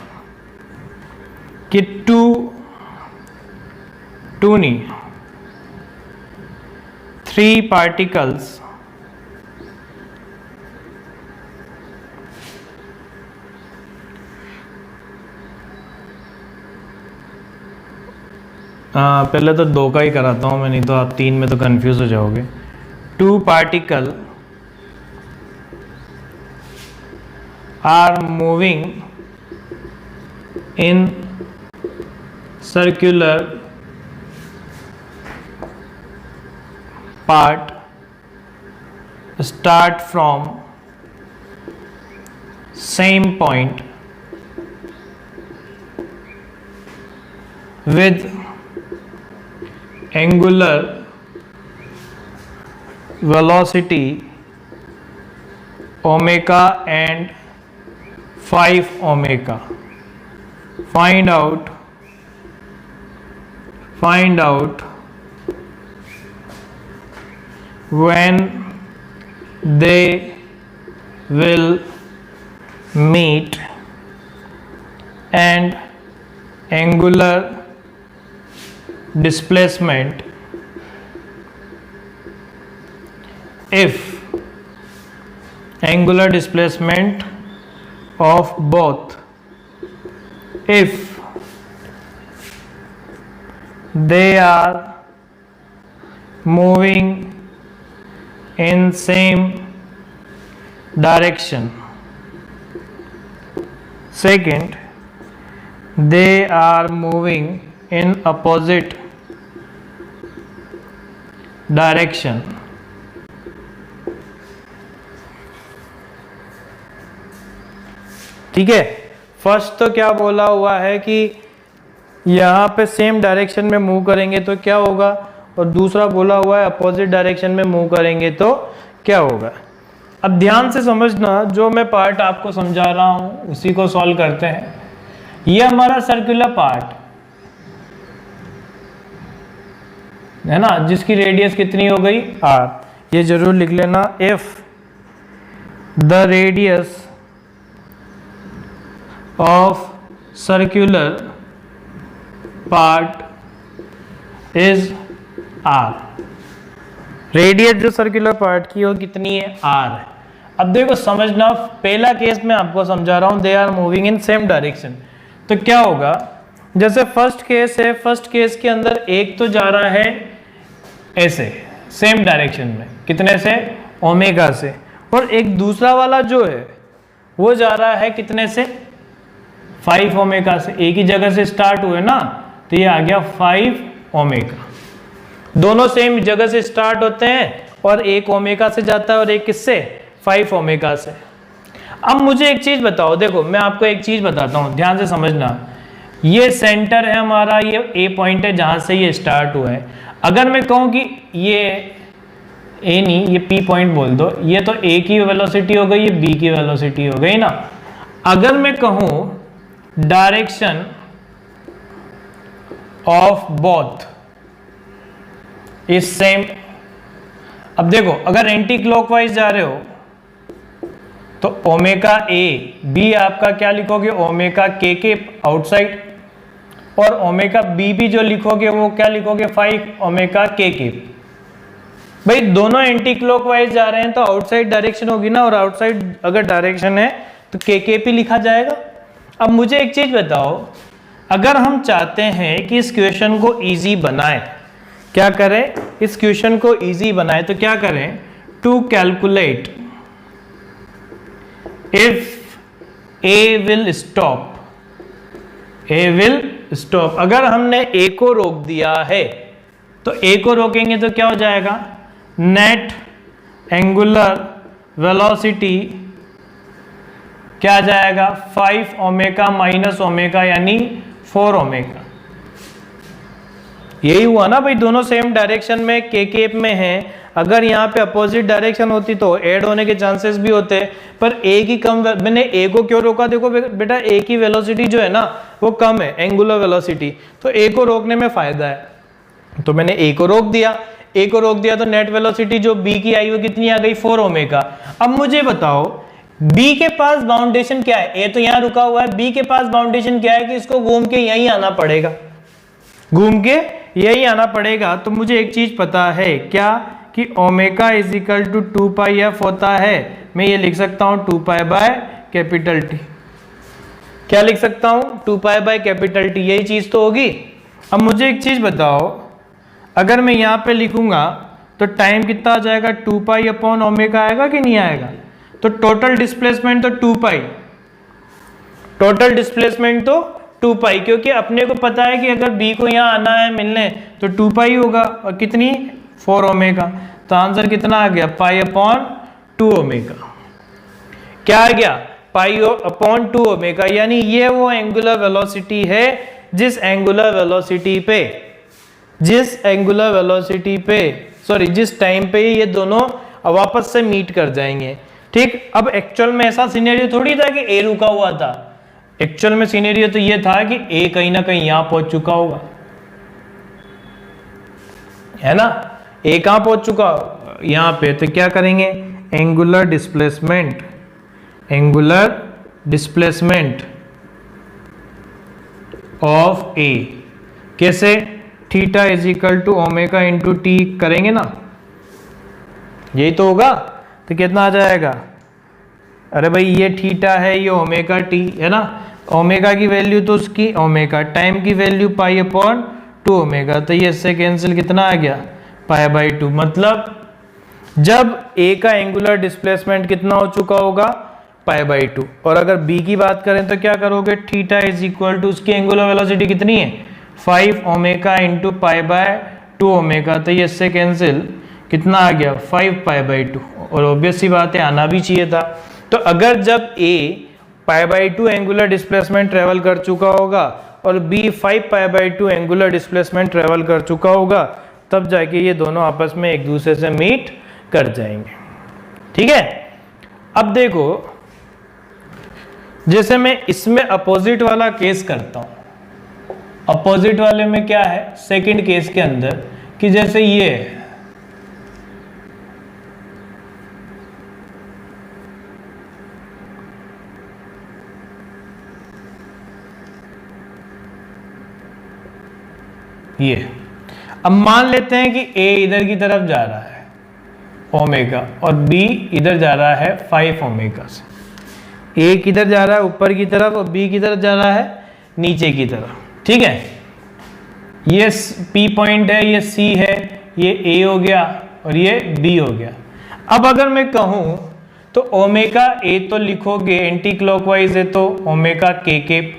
कि टू नहीं 3 particles पहले तो 2 का ही कराता हूं मैं, नहीं तो आप 3 में तो कंफ्यूज हो जाओगे। 2 particles are moving in circular part, start from same point with angular velocity omega and 5 omega. Find out when they will meet and angular displacement if angular displacement of both, if they are moving in same direction. Second, they are moving in opposite direction. ठीक है, first तो क्या बोला हुआ है कि यहाँ पे सेम डायरेक्शन में मूव करेंगे तो क्या होगा, और दूसरा बोला हुआ है अपोजिट डायरेक्शन में मूव करेंगे तो क्या होगा। अब ध्यान से समझना, जो मैं पार्ट आपको समझा रहा हूं उसी को सॉल्व करते हैं। ये हमारा सर्कुलर पार्ट है ना, जिसकी रेडियस कितनी हो गई r। ये जरूर लिख लेना, if the radius of circular part is r, radius जो सर्कुलर पार्ट की वो कितनी है, r है। अब देखो समझना, पहला केस मैं आपको समझा रहा हूं, they are moving in same direction. तो क्या होगा, जैसे फर्स्ट केस है, फर्स्ट केस के अंदर एक तो जा रहा है ऐसे सेम डायरेक्शन में, कितने से, ओमेगा से, और एक दूसरा वाला जो है वो जा रहा है कितने से, 5 ओमेगा से। एक ही जगह से स्टार्ट हुए ना, तो ये आ गया 5 ओमेगा। दोनों सेम जगह से स्टार्ट होते हैं और एक ओमेगा से जाता है और एक किससे, 5 ओमेगा से। अब मुझे एक चीज बताओ, देखो मैं आपको एक चीज बताता हूं, ध्यान से समझना। ये सेंटर है हमारा, ये ए पॉइंट है जहां से ये स्टार्ट हुआ है। अगर मैं कहूं कि ये ए नहीं, ये पी पॉइंट बोल दो, ये तो ए की वेलोसिटी हो गई, ये बी की वेलोसिटी हो गई ना। अगर मैं कहूं direction of both is same, अब देखो अगर एंटी क्लॉकवाइज जा रहे हो तो ओमेगा ए बी आपका क्या लिखोगे, ओमेगा के आउटसाइड, और ओमेगा बी भी जो लिखोगे वो क्या लिखोगे, 5 ओमेगा के। भाई दोनों एंटी क्लॉकवाइज जा रहे हैं तो आउटसाइड डायरेक्शन होगी ना, और आउटसाइड अगर डायरेक्शन है तो के भी लिखा जाएगा। अब मुझे एक चीज बताओ, अगर हम चाहते हैं कि इस क्वेश्चन को इजी बनाएं, क्या करें, इस क्वेश्चन को इजी बनाएं तो क्या करें, to calculate if A will stop, A will stop. अगर हमने ए को रोक दिया है तो ए को रोकेंगे तो क्या हो जाएगा, नेट एंगुलर वेलोसिटी क्या जाएगा, 5 ओमेगा माइनस ओमेगा यानी 4 ओमेगा। यही हुआ ना भाई, दोनों सेम डायरेक्शन में के में हैं। अगर यहाँ पे अपोजिट डायरेक्शन होती तो ऐड होने के चांसेस भी होते, पर ए की कम, मैंने ए को क्यों रोका, देखो बेटा ए की वेलोसिटी जो है ना वो कम है, एंगुलर वेलोसिटी, तो ए को रोकने में फायदा है। तो मैंने ए को रोक दिया, ए को रोक दिया तो नेट वेलोसिटी जो बी की आई वो कितनी आ गई, 4 ओमेगा। अब मुझे बताओ बी के पास बाउंडेशन क्या है, ए तो यहाँ रुका हुआ है, बी के पास बाउंडेशन क्या है कि इसको घूम के यहीं आना पड़ेगा, घूम के यही आना पड़ेगा। तो मुझे एक चीज पता है क्या, कि omega is equal to 2 pi f होता है। मैं ये लिख सकता हूं 2 पाई बाय कैपिटल टी। क्या लिख सकता हूं, 2 पाई बाय कैपिटल टी, यही चीज तो होगी। अब मुझे एक चीज बताओ, अगर मैं यहां पे लिखूंगा तो टाइम कितना आ जाएगा, 2 पाई अपॉन ओमेगा आएगा कि नहीं आएगा। तो टोटल डिस्प्लेसमेंट तो 2 पाई, टोटल डिस्प्लेसमेंट तो 2 पाई, क्योंकि अपने को पता है कि अगर बी को यहाँ आना है मिलने तो 2 पाई होगा, और कितनी, 4 ओमेगा। तो आंसर कितना आ गया, पाई अपॉन 2 ओमेगा। क्या आ गया, पाई अपॉन 2 ओमेगा। यानी ये वो एंगुलर वेलोसिटी है जिस एंगुलर वेलोसिटी पे, जिस एंगुलर वेलोसिटी पे, सॉरी जिस टाइम पे ये दोनों वापस से मीट कर जाएंगे। ठीक, अब एक्चुअल में ऐसा सिनेरियो थोड़ी था कि ए रुका हुआ था, एक्चुअल में सिनेरियो तो ये था कि ए कहीं ना कहीं यहां पहुंच चुका होगा, है ना, ए कहां पहुंच चुका, यहां पे। तो क्या करेंगे, angular displacement, angular displacement of A कैसे, theta is equal to omega into T करेंगे ना, यही तो होगा। तो कितना आ जाएगा, अरे भाई ये थीटा है, ये ओमेगा टी है ना, ओमेगा की वैल्यू तो उसकी ओमेगा, टाइम की वैल्यू पाई अपॉन 2 ओमेगा। तो ये इससे कैंसिल, कितना आ गया, पाई बाई 2। मतलब जब ए का एंगुलर डिस्प्लेसमेंट कितना हो चुका होगा, पाई बाई 2। और अगर बी की बात करें तो क्या करोगे, थीटा इज इक्वल टू उसकी एंगुलर वेलोसिटी कितनी है, 5 omega into pi by 2 omega. तो ये इससे कैंसिल, कितना आ गया, 5 पाई बाई 2। और ऑब्वियस सी बात है आना भी चाहिए था। तो अगर जब A pi by 2 angular displacement travel कर चुका होगा और B 5 pi by 2 angular displacement travel कर चुका होगा, तब जाके ये दोनों आपस में एक दूसरे से मीट कर जाएंगे। ठीक है, अब देखो जैसे मैं इसमें अपोजिट वाला केस करता हूं, अपोजिट वाले में क्या है, सेकंड केस के अंदर, कि जैसे ये है, ये, अब मान लेते हैं कि ए इधर की तरफ जा रहा है, ओमेगा और b इधर जा रहा है 5 ओमेगा से। a किधर जा रहा है ऊपर की तरफ और b किधर जा रहा है नीचे की तरफ। ठीक है, ये p पॉइंट है, ये c है, ये a हो गया और ये b हो गया। अब अगर मैं कहूं तो ओमेगा a तो लिखोगे एंटी क्लॉकवाइज है तो ओमेगा k कैप,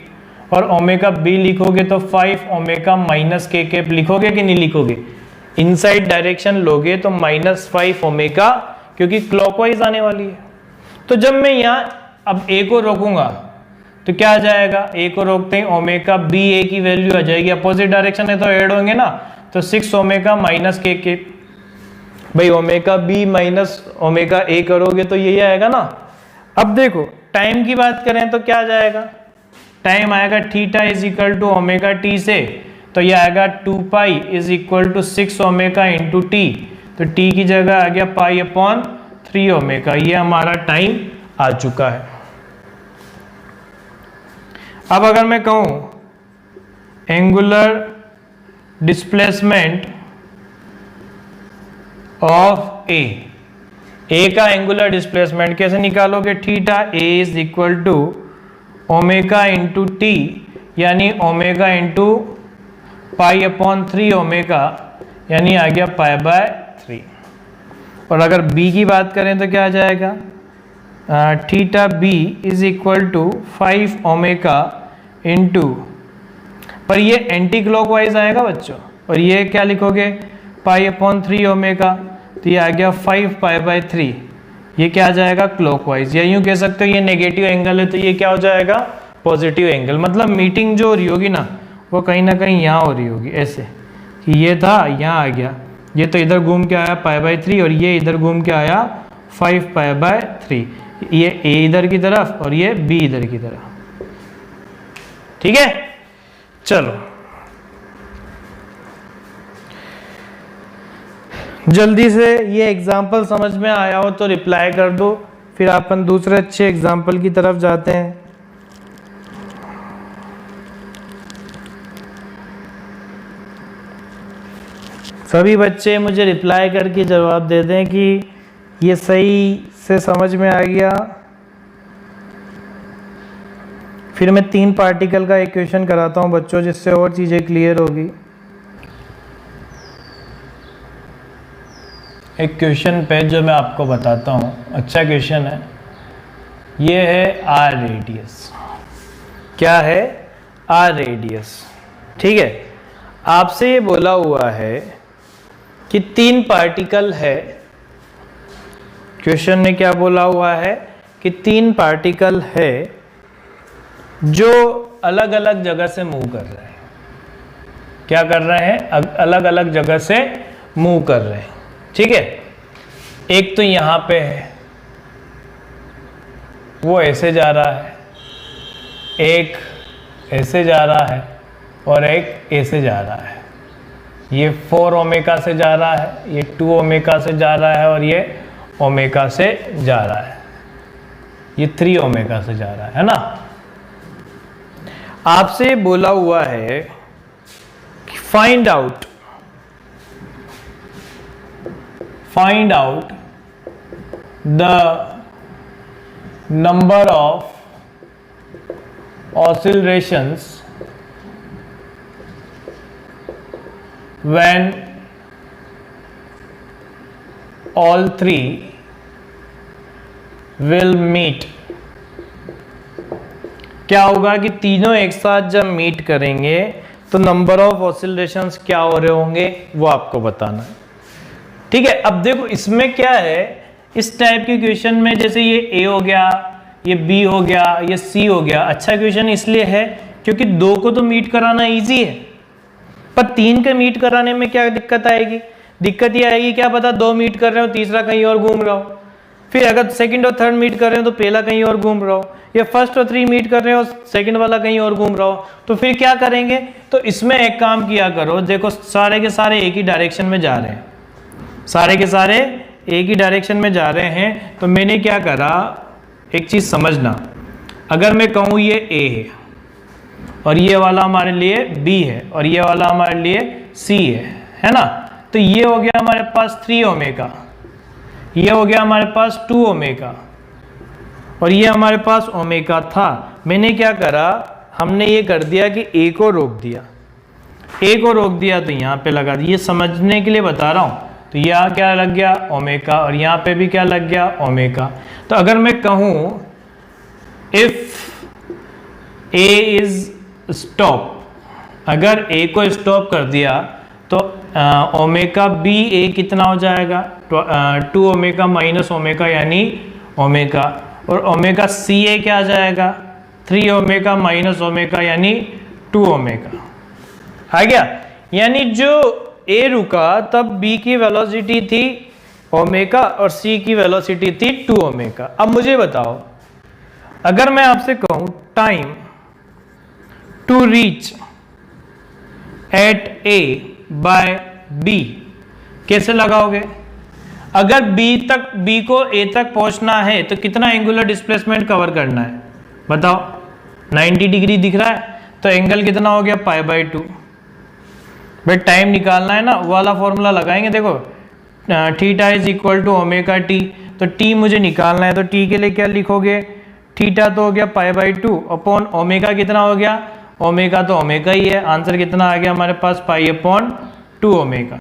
और ओमेगा b लिखोगे तो 5 ओमेगा माइनस k कैप लिखोगे कि नहीं लिखोगे? इनसाइड डायरेक्शन लोगे तो -5 ओमेगा, क्योंकि क्लॉकवाइज आने वाली है। तो जब मैं यहाँ अब a को रोकूंगा तो क्या आ जाएगा? a को रोकते ही ओमेगा b a की वैल्यू आ जाएगी, अपोजिट डायरेक्शन है तो ऐड होंगे ना, तो 6 ओमेगा माइनस k के। भाई omega b minus omega a करोगे तो यही आएगा ना। अब देखो टाइम की बात करें तो क्या आ जाएगा? टाइम आएगा theta is equal to omega T से, तो ये आएगा 2 pi is equal to 6 omega into T, तो टी की जगह आ गया पाई अपॉन 3 ओमेगा। ये हमारा टाइम आ चुका है। अब अगर मैं कहूं एंगुलर डिस्प्लेसमेंट ऑफ ए का एंगुलर डिस्प्लेसमेंट कैसे निकालोगे? Theta A is equal to omega into T, यानी omega into pi upon 3 omega, यानी आ गया पाई बाय 3। और अगर b की बात करें तो क्या आ जाएगा? Theta b is equal to 5 omega into, पर ये एंटी क्लॉकवाइज आएगा बच्चों, और ये क्या लिखोगे? पाई अपॉन 3 ओमेगा, तो ये आ गया 5 पाई बाय 3। ये क्या आ जाएगा? क्लॉकवाइज। या यूं कह सकते हो ये नेगेटिव एंगल है तो ये क्या हो जाएगा? Positive angle. मतलब मीटिंग जो हो रही होगी ना वो कहीं ना कहीं यहाँ हो रही होगी, ऐसे कि ये था यहाँ आ गया, ये तो इधर घूम के आया पाई बाय 3 और ये इधर घूम के आया 5 पाई बाय 3। ये a इधर की तरफ और ये b इधर की तरफ। ठीक है, चलो जल्दी से ये एग्जाम्पल समझ में आया हो तो रिप्लाई कर दो, फिर अपन दूसरे अच्छे एग्जाम्पल की तरफ जाते हैं। सभी बच्चे मुझे रिप्लाई करके जवाब दे दें कि ये सही से समझ में आ गया। फिर मैं 3 पार्टिकल का इक्वेशन कराता हूं बच्चों, जिससे और चीज़ें क्लियर होगी। एक क्वेश्चन पे जो मैं आपको बताता हूं, अच्छा क्वेश्चन है। ये है आर रेडियस। क्या है? R radius. ठीक है, आपसे ये बोला हुआ है कि 3 पार्टिकल है। क्वेश्चन ने क्या बोला हुआ है कि 3 पार्टिकल है जो अलग अलग जगह से मूव कर रहे हैं। क्या कर रहे हैं? अलग अलग जगह से मूव कर रहे हैं। ठीक है, एक तो यहां पे है, वो ऐसे जा रहा है, एक ऐसे जा रहा है और एक ऐसे जा रहा है। ये 4 ओमेगा से जा रहा है, ये 2 ओमेगा से जा रहा है और ये ओमेगा से जा रहा है, ये 3 ओमेगा से जा रहा है ना। आपसे बोला हुआ है कि find out the number of oscillations when all 3 will meet। क्या होगा कि तीनों एक साथ जब मीट करेंगे तो नंबर ऑफ ऑसिलेशंस क्या हो रहे होंगे वो आपको बताना है। ठीक है, अब देखो इसमें क्या है, इस टाइप के क्वेश्चन में जैसे ये A हो गया, ये B हो गया, ये C हो गया, अच्छा क्वेश्चन इसलिए है क्योंकि 2 को तो मीट कराना इजी है, पर 3 के मीट कराने में क्या दिक्कत आएगी? दिक्कत ये आएगी क्या पता 2 मीट कर रहे हो, तीसरा कहीं और घूम रहा हो, फिर अगर सेकंड और थर्ड मीट कर रहे हो तो पहला कहीं और घूम रहा हो, या फर्स्ट और 3 मीट कर रहे हो सेकंड वाला कहीं और घूम रहा हो, तो फिर क्या करेंगे? तो इसमें एक काम किया करो, देखो सारे के सारे एक ही डायरेक्शन में जा रहे हैं, सारे के सारे एक ही डायरेक्शन में जा रहे हैं, तो मैंने क्या करा, एक चीज समझना, अगर मैं कहूँ ये A है और ये वाला हमारे लिए B है और ये वाला हमारे लिए C है ना, तो ये हो गया हमारे पास 3 ओमेगा, ये हो गया हमारे पास 2 ओमेगा, और ये हमारे पास ओमेगा था। मैंने क्या करा, हमने ये कर दिया कि ए को रोक दिया, ए को रोक दिया तो यहाँ पे लगा दिया। ये समझने के लिए बता रहा हूँ। तो यहाँ क्या लग गया ओमेगा, और यहाँ पे भी क्या लग गया ओमेगा। तो अगर मैं कहूँ इफ ए इज स्टॉप, अगर ए को स्टॉप कर दिया तो ओमेगा बी ए कितना हो जाएगा 2 ओमेगा माइनस ओमेगा यानी ओमेगा, और ओमेगा सी ए क्या आ जाएगा 3 ओमेगा माइनस ओमेगा यानी 2 ओमेगा आ गया। यानी जो ए रुका तब बी की वेलोसिटी थी ओमेगा और सी की वेलोसिटी थी 2 ओमेगा। अब मुझे बताओ, अगर मैं आपसे कहूं time to reach at A by B, कैसे लगाओगे? अगर बी को ए तक पहुंचना है तो कितना एंगुलर डिस्प्लेसमेंट कवर करना है बताओ? 90 डिग्री दिख रहा है, तो एंगल कितना हो गया π/2। भाई टाइम निकालना है ना, वो वाला फॉर्मूला लगाएंगे। देखो theta is equal to omega T, तो टी मुझे निकालना है, तो टी के लिए क्या लिखोगे? थीटा तो हो गया π/2 अपॉन ओमेगा कितना हो गया? ओमेगा तो ओमेगा ही है। आंसर कितना आ गया हमारे पास? π/2 ओमेगा।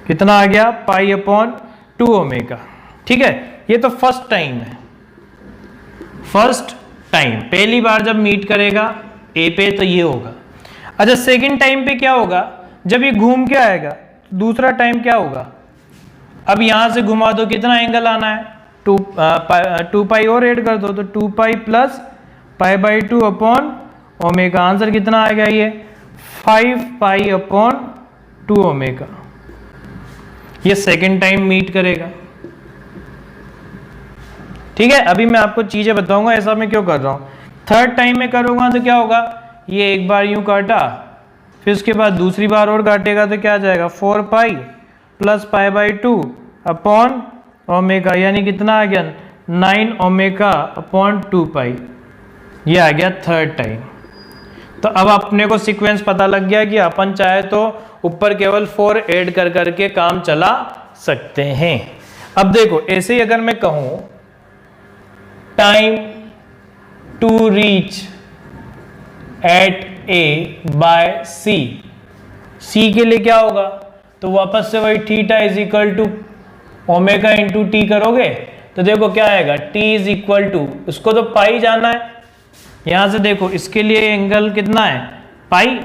कितना आ गया? π/2 ओमेगा। ठीक है, ये तो फर्स्ट टाइम है, फर्स्ट टाइम पहली बार जब मीट करेगा ए पे तो ये होगा। अच्छा सेकंड टाइम पे क्या होगा? जब ये घूम के आएगा दूसरा टाइम क्या होगा? अब यहां से घुमा दो, कितना एंगल आना है? 2 पाई और ऐड कर दो, तो 2 pi plus π/2 upon omega. Answer कितना आ गया? ये 5 पाई अपॉन 2 ओमेगा। ये सेकंड टाइम मीट करेगा। ठीक है, अभी मैं आपको चीजें बताऊंगा ऐसा मैं क्यों कर रहा हूं। थर्ड टाइम में करूंगा तो क्या होगा? ये एक बार यूं काटा, फिर उसके बाद दूसरी बार और काटेगा तो क्या आ जाएगा? 4 पाई प्लस π/2 अपॉन ओमेगा, यानी कितना आ गया? 9 ओमेगा अपॉन 2 पाई। ये आ गया थर्ड टाइम। तो अब अपने को सीक्वेंस पता लग गया कि अपन चाहे तो ऊपर केवल 4 ऐड कर करके काम चला सकते हैं। अब देखो ऐसे ही अगर मैं कहूं time to reach at A by C, C के लिए क्या होगा? तो वापस से वही theta is equal to omega into T करोगे तो देखो क्या आएगा? टी इज इक्वल टू, उसको तो पाई जाना है। यहां से देखो इसके लिए एंगल कितना है? Pi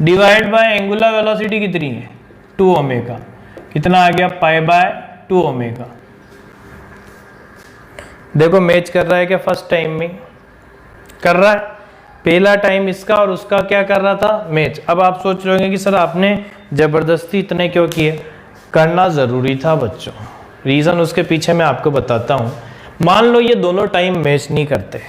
divide by angular velocity कितनी है? 2 ओमेगा। कितना आ गया? π/2 ओमेगा। देखो मैच कर रहा है क्या? फर्स्ट टाइम में कर रहा है, पहला टाइम इसका और उसका क्या कर रहा था? मैच। अब आप सोच रहे होंगे कि सर आपने जबरदस्ती इतने क्यों किए? करना जरूरी था बच्चों। रीजन उसके पीछे मैं आपको बताता हूं। मान लो ये दोनों टाइम मैच नहीं करते,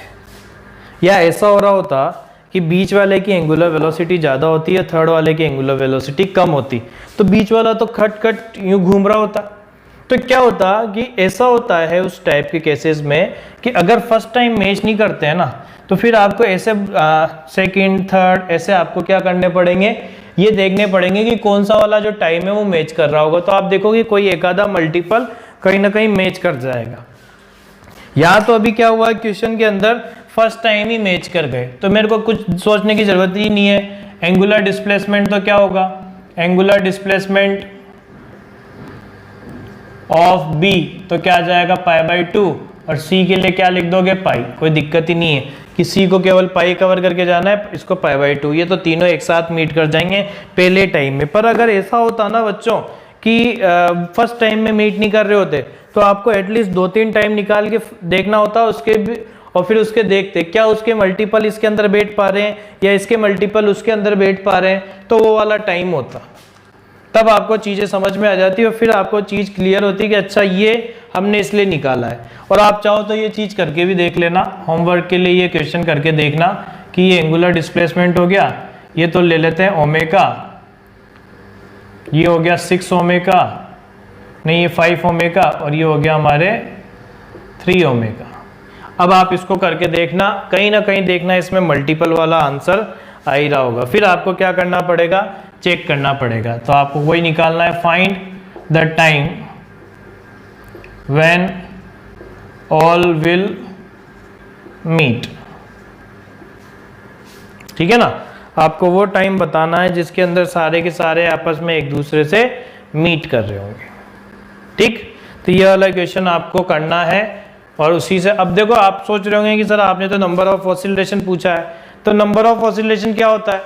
या ऐसा हो रहा होता कि बीच वाले की एंगुलर वेलोसिटी ज़्यादा होती है, थर्ड वाले की एंगुलर वेलोसिटी कम होती, तो बीच वाला तो खट खट यूं घूम रहा होता। तो क्या होता कि ऐसा होता है उस टाइप के केसेस में कि अगर फर्स्ट टाइम मैच नहीं करते हैं ना, तो फिर आपको ऐसे सेकंड थर्ड ऐसे आपको क्या करने पड़ेंगे? ये देखने पड़ेंगे कि कौन सा वाला जो टाइम है वो मैच कर रहा होगा। तो आप देखोगे कोई एक आधा मल्टीपल कहीं ना कहीं मैच कर जाएगा। यहाँ तो अभी क्या हुआ क्वेश्चन के अंदर? फर्स्ट टाइम ही मैच कर गए, तो मेरे को कुछ सोचने की जरूरत ही नहीं है। एंगुलर डिस्प्लेसमेंट तो क्या होगा? एंगुलर डिस्प्लेसमेंट ऑफ बी तो क्या आ जाएगा? π/2, और सी के लिए क्या लिख दोगे? पाई। कोई दिक्कत ही नहीं है कि सी को केवल पाई कवर करके जाना है, इसको π/2। ये तो तीनों एक साथ मीट कर जाएंगे पहले टाइम में। पर अगर ऐसा होता ना बच्चों कि फर्स्ट टाइम में मीट नहीं कर रहे होते, तो आपको एटलीस्ट 2-3 टाइम निकाल के देखना होता उसके भी, और फिर उसके देखते क्या उसके मल्टीपल इसके अंदर बैठ पा रहे हैं या इसके मल्टीपल उसके अंदर बैठ पा रहे हैं, तो वो वाला टाइम होता। तब आपको चीज़ें समझ में आ जाती और फिर आपको चीज़ क्लियर होती कि अच्छा ये हमने इसलिए निकाला है। और आप चाहो तो ये चीज़ करके भी देख लेना, होमवर्क के लिए ये क्वेश्चन करके देखना कि ये एंगुलर डिस्प्लेसमेंट हो गया, ये तो ले लेते हैं ओमेगा, ये हो गया 6 ओमेगा, नहीं ये 5 ओमेगा, और ये हो गया हमारे 3 ओमेगा। अब आप इसको करके देखना, कहीं ना कहीं देखना इसमें मल्टीपल वाला आंसर आ ही रहा होगा। फिर आपको क्या करना पड़ेगा? चेक करना पड़ेगा। तो आपको वही निकालना है, find the time when all will meet. ठीक है ना, आपको वो टाइम बताना है जिसके अंदर सारे के सारे आपस में एक दूसरे से मीट कर रहे होंगे। ठीक, तो ये वाला क्वेश्चन आपको करना है। और उसी से अब देखो, आप सोच रहे होंगे कि सर आपने तो नंबर ऑफ ऑसिलेशन पूछा है, तो नंबर ऑफ ऑसिलेशन क्या होता है,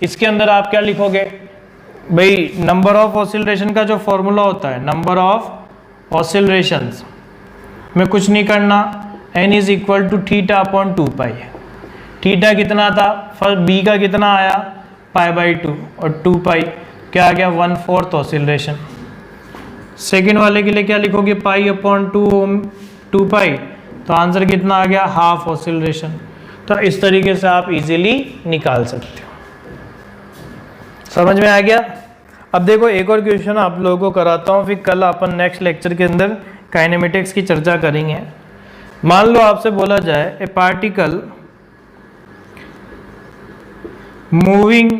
इसके अंदर आप क्या लिखोगे भाई? नंबर ऑफ ऑसिलेशन का जो फॉर्मूला होता है, नंबर ऑफ ऑसिलेशंस में कुछ नहीं करना, n is equal to theta upon 2 pi. Theta कितना था, फर्स्ट बी का कितना आया, π/2, और 2 पाई क्या आ गया, 1/4 ऑसिलेशन। सेकेंड वाले के लिए क्या लिखोगे, पाई अपॉन 2 पाई, तो आंसर कितना आ गया, हाफ ऑसिलेशन। तो इस तरीके से आप इजीली निकाल सकते हो। समझ में आ गया? अब देखो एक और क्वेश्चन आप लोगों को कराता हूँ, फिर कल अपन नेक्स्ट लेक्चर के अंदर काइनेमेटिक्स की चर्चा करेंगे। मान लो आपसे बोला जाए ए particle moving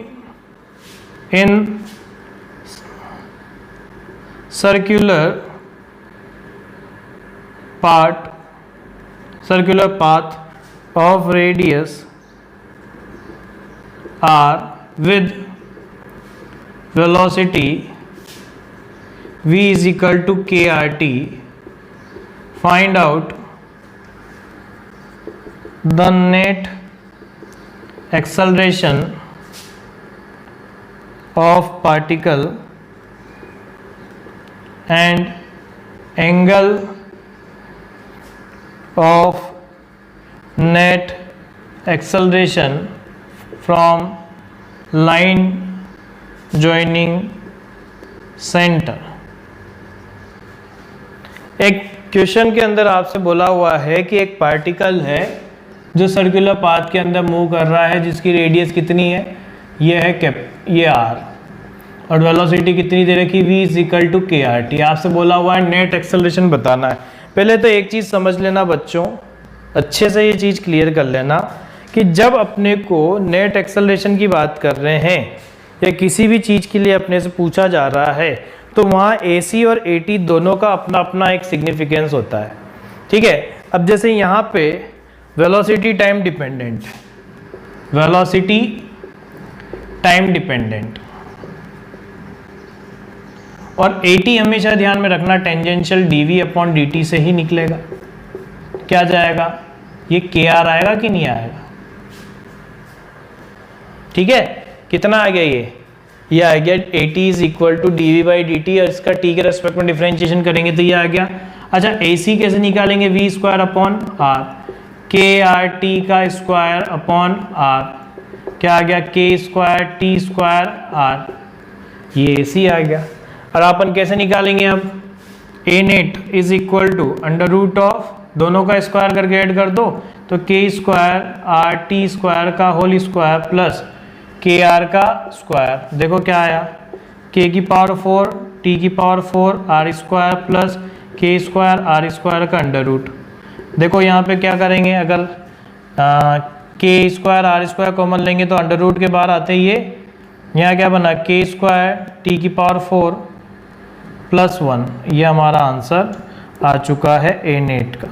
in circular path of radius r with velocity v is equal to krt. Find out the net acceleration of particle and angle of net acceleration from line joining center। एक question के अंदर आपसे बोला हुआ है कि एक particle है जो सर्कुलर पाथ के अंदर मूव कर रहा है, जिसकी रेडियस कितनी है, ये है ये r, और वेलोसिटी कितनी दे रखी, v इज इक्वल टू के आर टी। आपसे बोला हुआ है नेट एक्सेलरेशन बताना है। पहले तो एक चीज़ समझ लेना बच्चों, अच्छे से ये चीज़ क्लियर कर लेना कि जब अपने को नेट एक्सेलरेशन की बात कर रहे हैं या किसी भी चीज़ के लिए अपने से पूछा जा रहा है, तो वहाँ ए सी और ए टी दोनों का अपना अपना एक सिग्निफिकेंस होता है। ठीक है, अब जैसे यहाँ पे velocity time dependent, velocity time dependent, और AT हमेशा ध्यान में रखना टेंजेंशियल dv अपॉन dt से ही निकलेगा। क्या जाएगा, ये KR आएगा कि नहीं आएगा? ठीक है, कितना आ गया ये आ गया AT is equal to dv/dt, और इसका t के रेस्पेक्ट में डिफरेंशिएशन करेंगे तो ये आ गया। अच्छा, AC कैसे निकालेंगे, v square upon r, KRT का स्क्वायर अपॉन r, क्या आ गया, k square t square r, ये AC आ गया। और अपन कैसे निकालेंगे अब, A net is equal to under root of, दोनों का स्क्वायर करके ऐड कर दो, तो K square R T square का whole square plus K R का स्क्वायर। देखो क्या आया, के की पावर 4, टी की पावर 4, आर स्क्वायर प्लस के स्क्वायर आर स्क्वायर का अंडर रूट। देखो यहाँ पे क्या करेंगे, अगर के स्क्वायर आर स्क्वायर कॉमन लेंगे तो अंडर रूट के बाहर आते ही ये, यहाँ क्या बना, के स्क्वायर टी की पावर 4 प्लस 1, ये हमारा आंसर आ चुका है ए नेट का।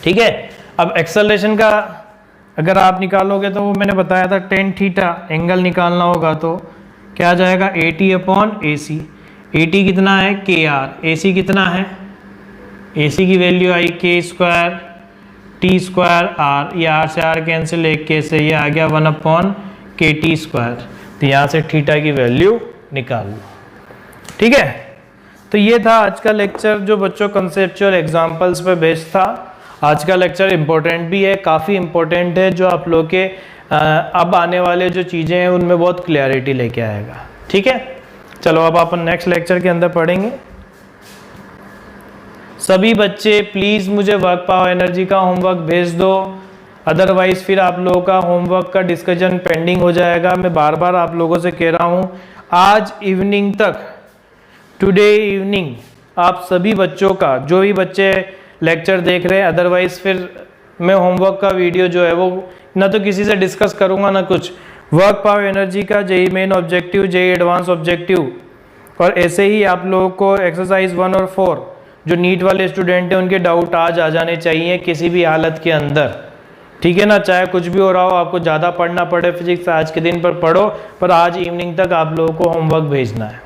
ठीक है, अब एक्सेलरेशन का अगर आप निकालोगे तो वो मैंने बताया था टेन थीटा एंगल निकालना होगा, तो क्या आ जाएगा, A T upon A C. A T कितना है, के आर, ए सी कितना है, ए सी की वैल्यू आई के स्क्वायर टी स्क्वायर आर, ये आर से आर कैंसिल, एक के से ये आ गया 1 अपॉन के टी स्क्वायर। तो यहाँ से थीटा की वैल्यू निकाल लो। ठीक है, तो ये था आज का लेक्चर जो बच्चों कंसेप्चुअल एग्जांपल्स पे बेस्ड था। आज का लेक्चर इम्पोर्टेंट भी है, काफ़ी इम्पोर्टेंट है, जो आप लोग के अब आने वाले जो चीज़ें हैं उनमें बहुत क्लैरिटी लेके आएगा। ठीक है, चलो अब अपन नेक्स्ट लेक्चर के अंदर पढ़ेंगे। सभी बच्चे प्लीज़ मुझे वर्क पावर एनर्जी का होमवर्क भेज दो, अदरवाइज फिर आप लोगों का होमवर्क का डिस्कशन पेंडिंग हो जाएगा। मैं बार बार आप लोगों से कह रहा हूँ, आज इवनिंग तक, टुडे इवनिंग आप सभी बच्चों का, जो भी बच्चे लेक्चर देख रहे हैं, अदरवाइज फिर मैं होमवर्क का वीडियो जो है वो ना तो किसी से डिस्कस करूँगा ना कुछ। वर्क पावर एनर्जी का JEE Main objective, JEE advance objective, और ऐसे ही आप लोगों को एक्सरसाइज 1 और 4 जो नीट वाले स्टूडेंट हैं उनके डाउट आज आ जाने चाहिए किसी भी हालत के अंदर, ठीक है ना। चाहे कुछ भी हो रहा हो, आपको ज़्यादा पढ़ना पड़े फिजिक्स आज के दिन पर पढ़ो, पर आज इवनिंग तक आप लोगों को होमवर्क भेजना है।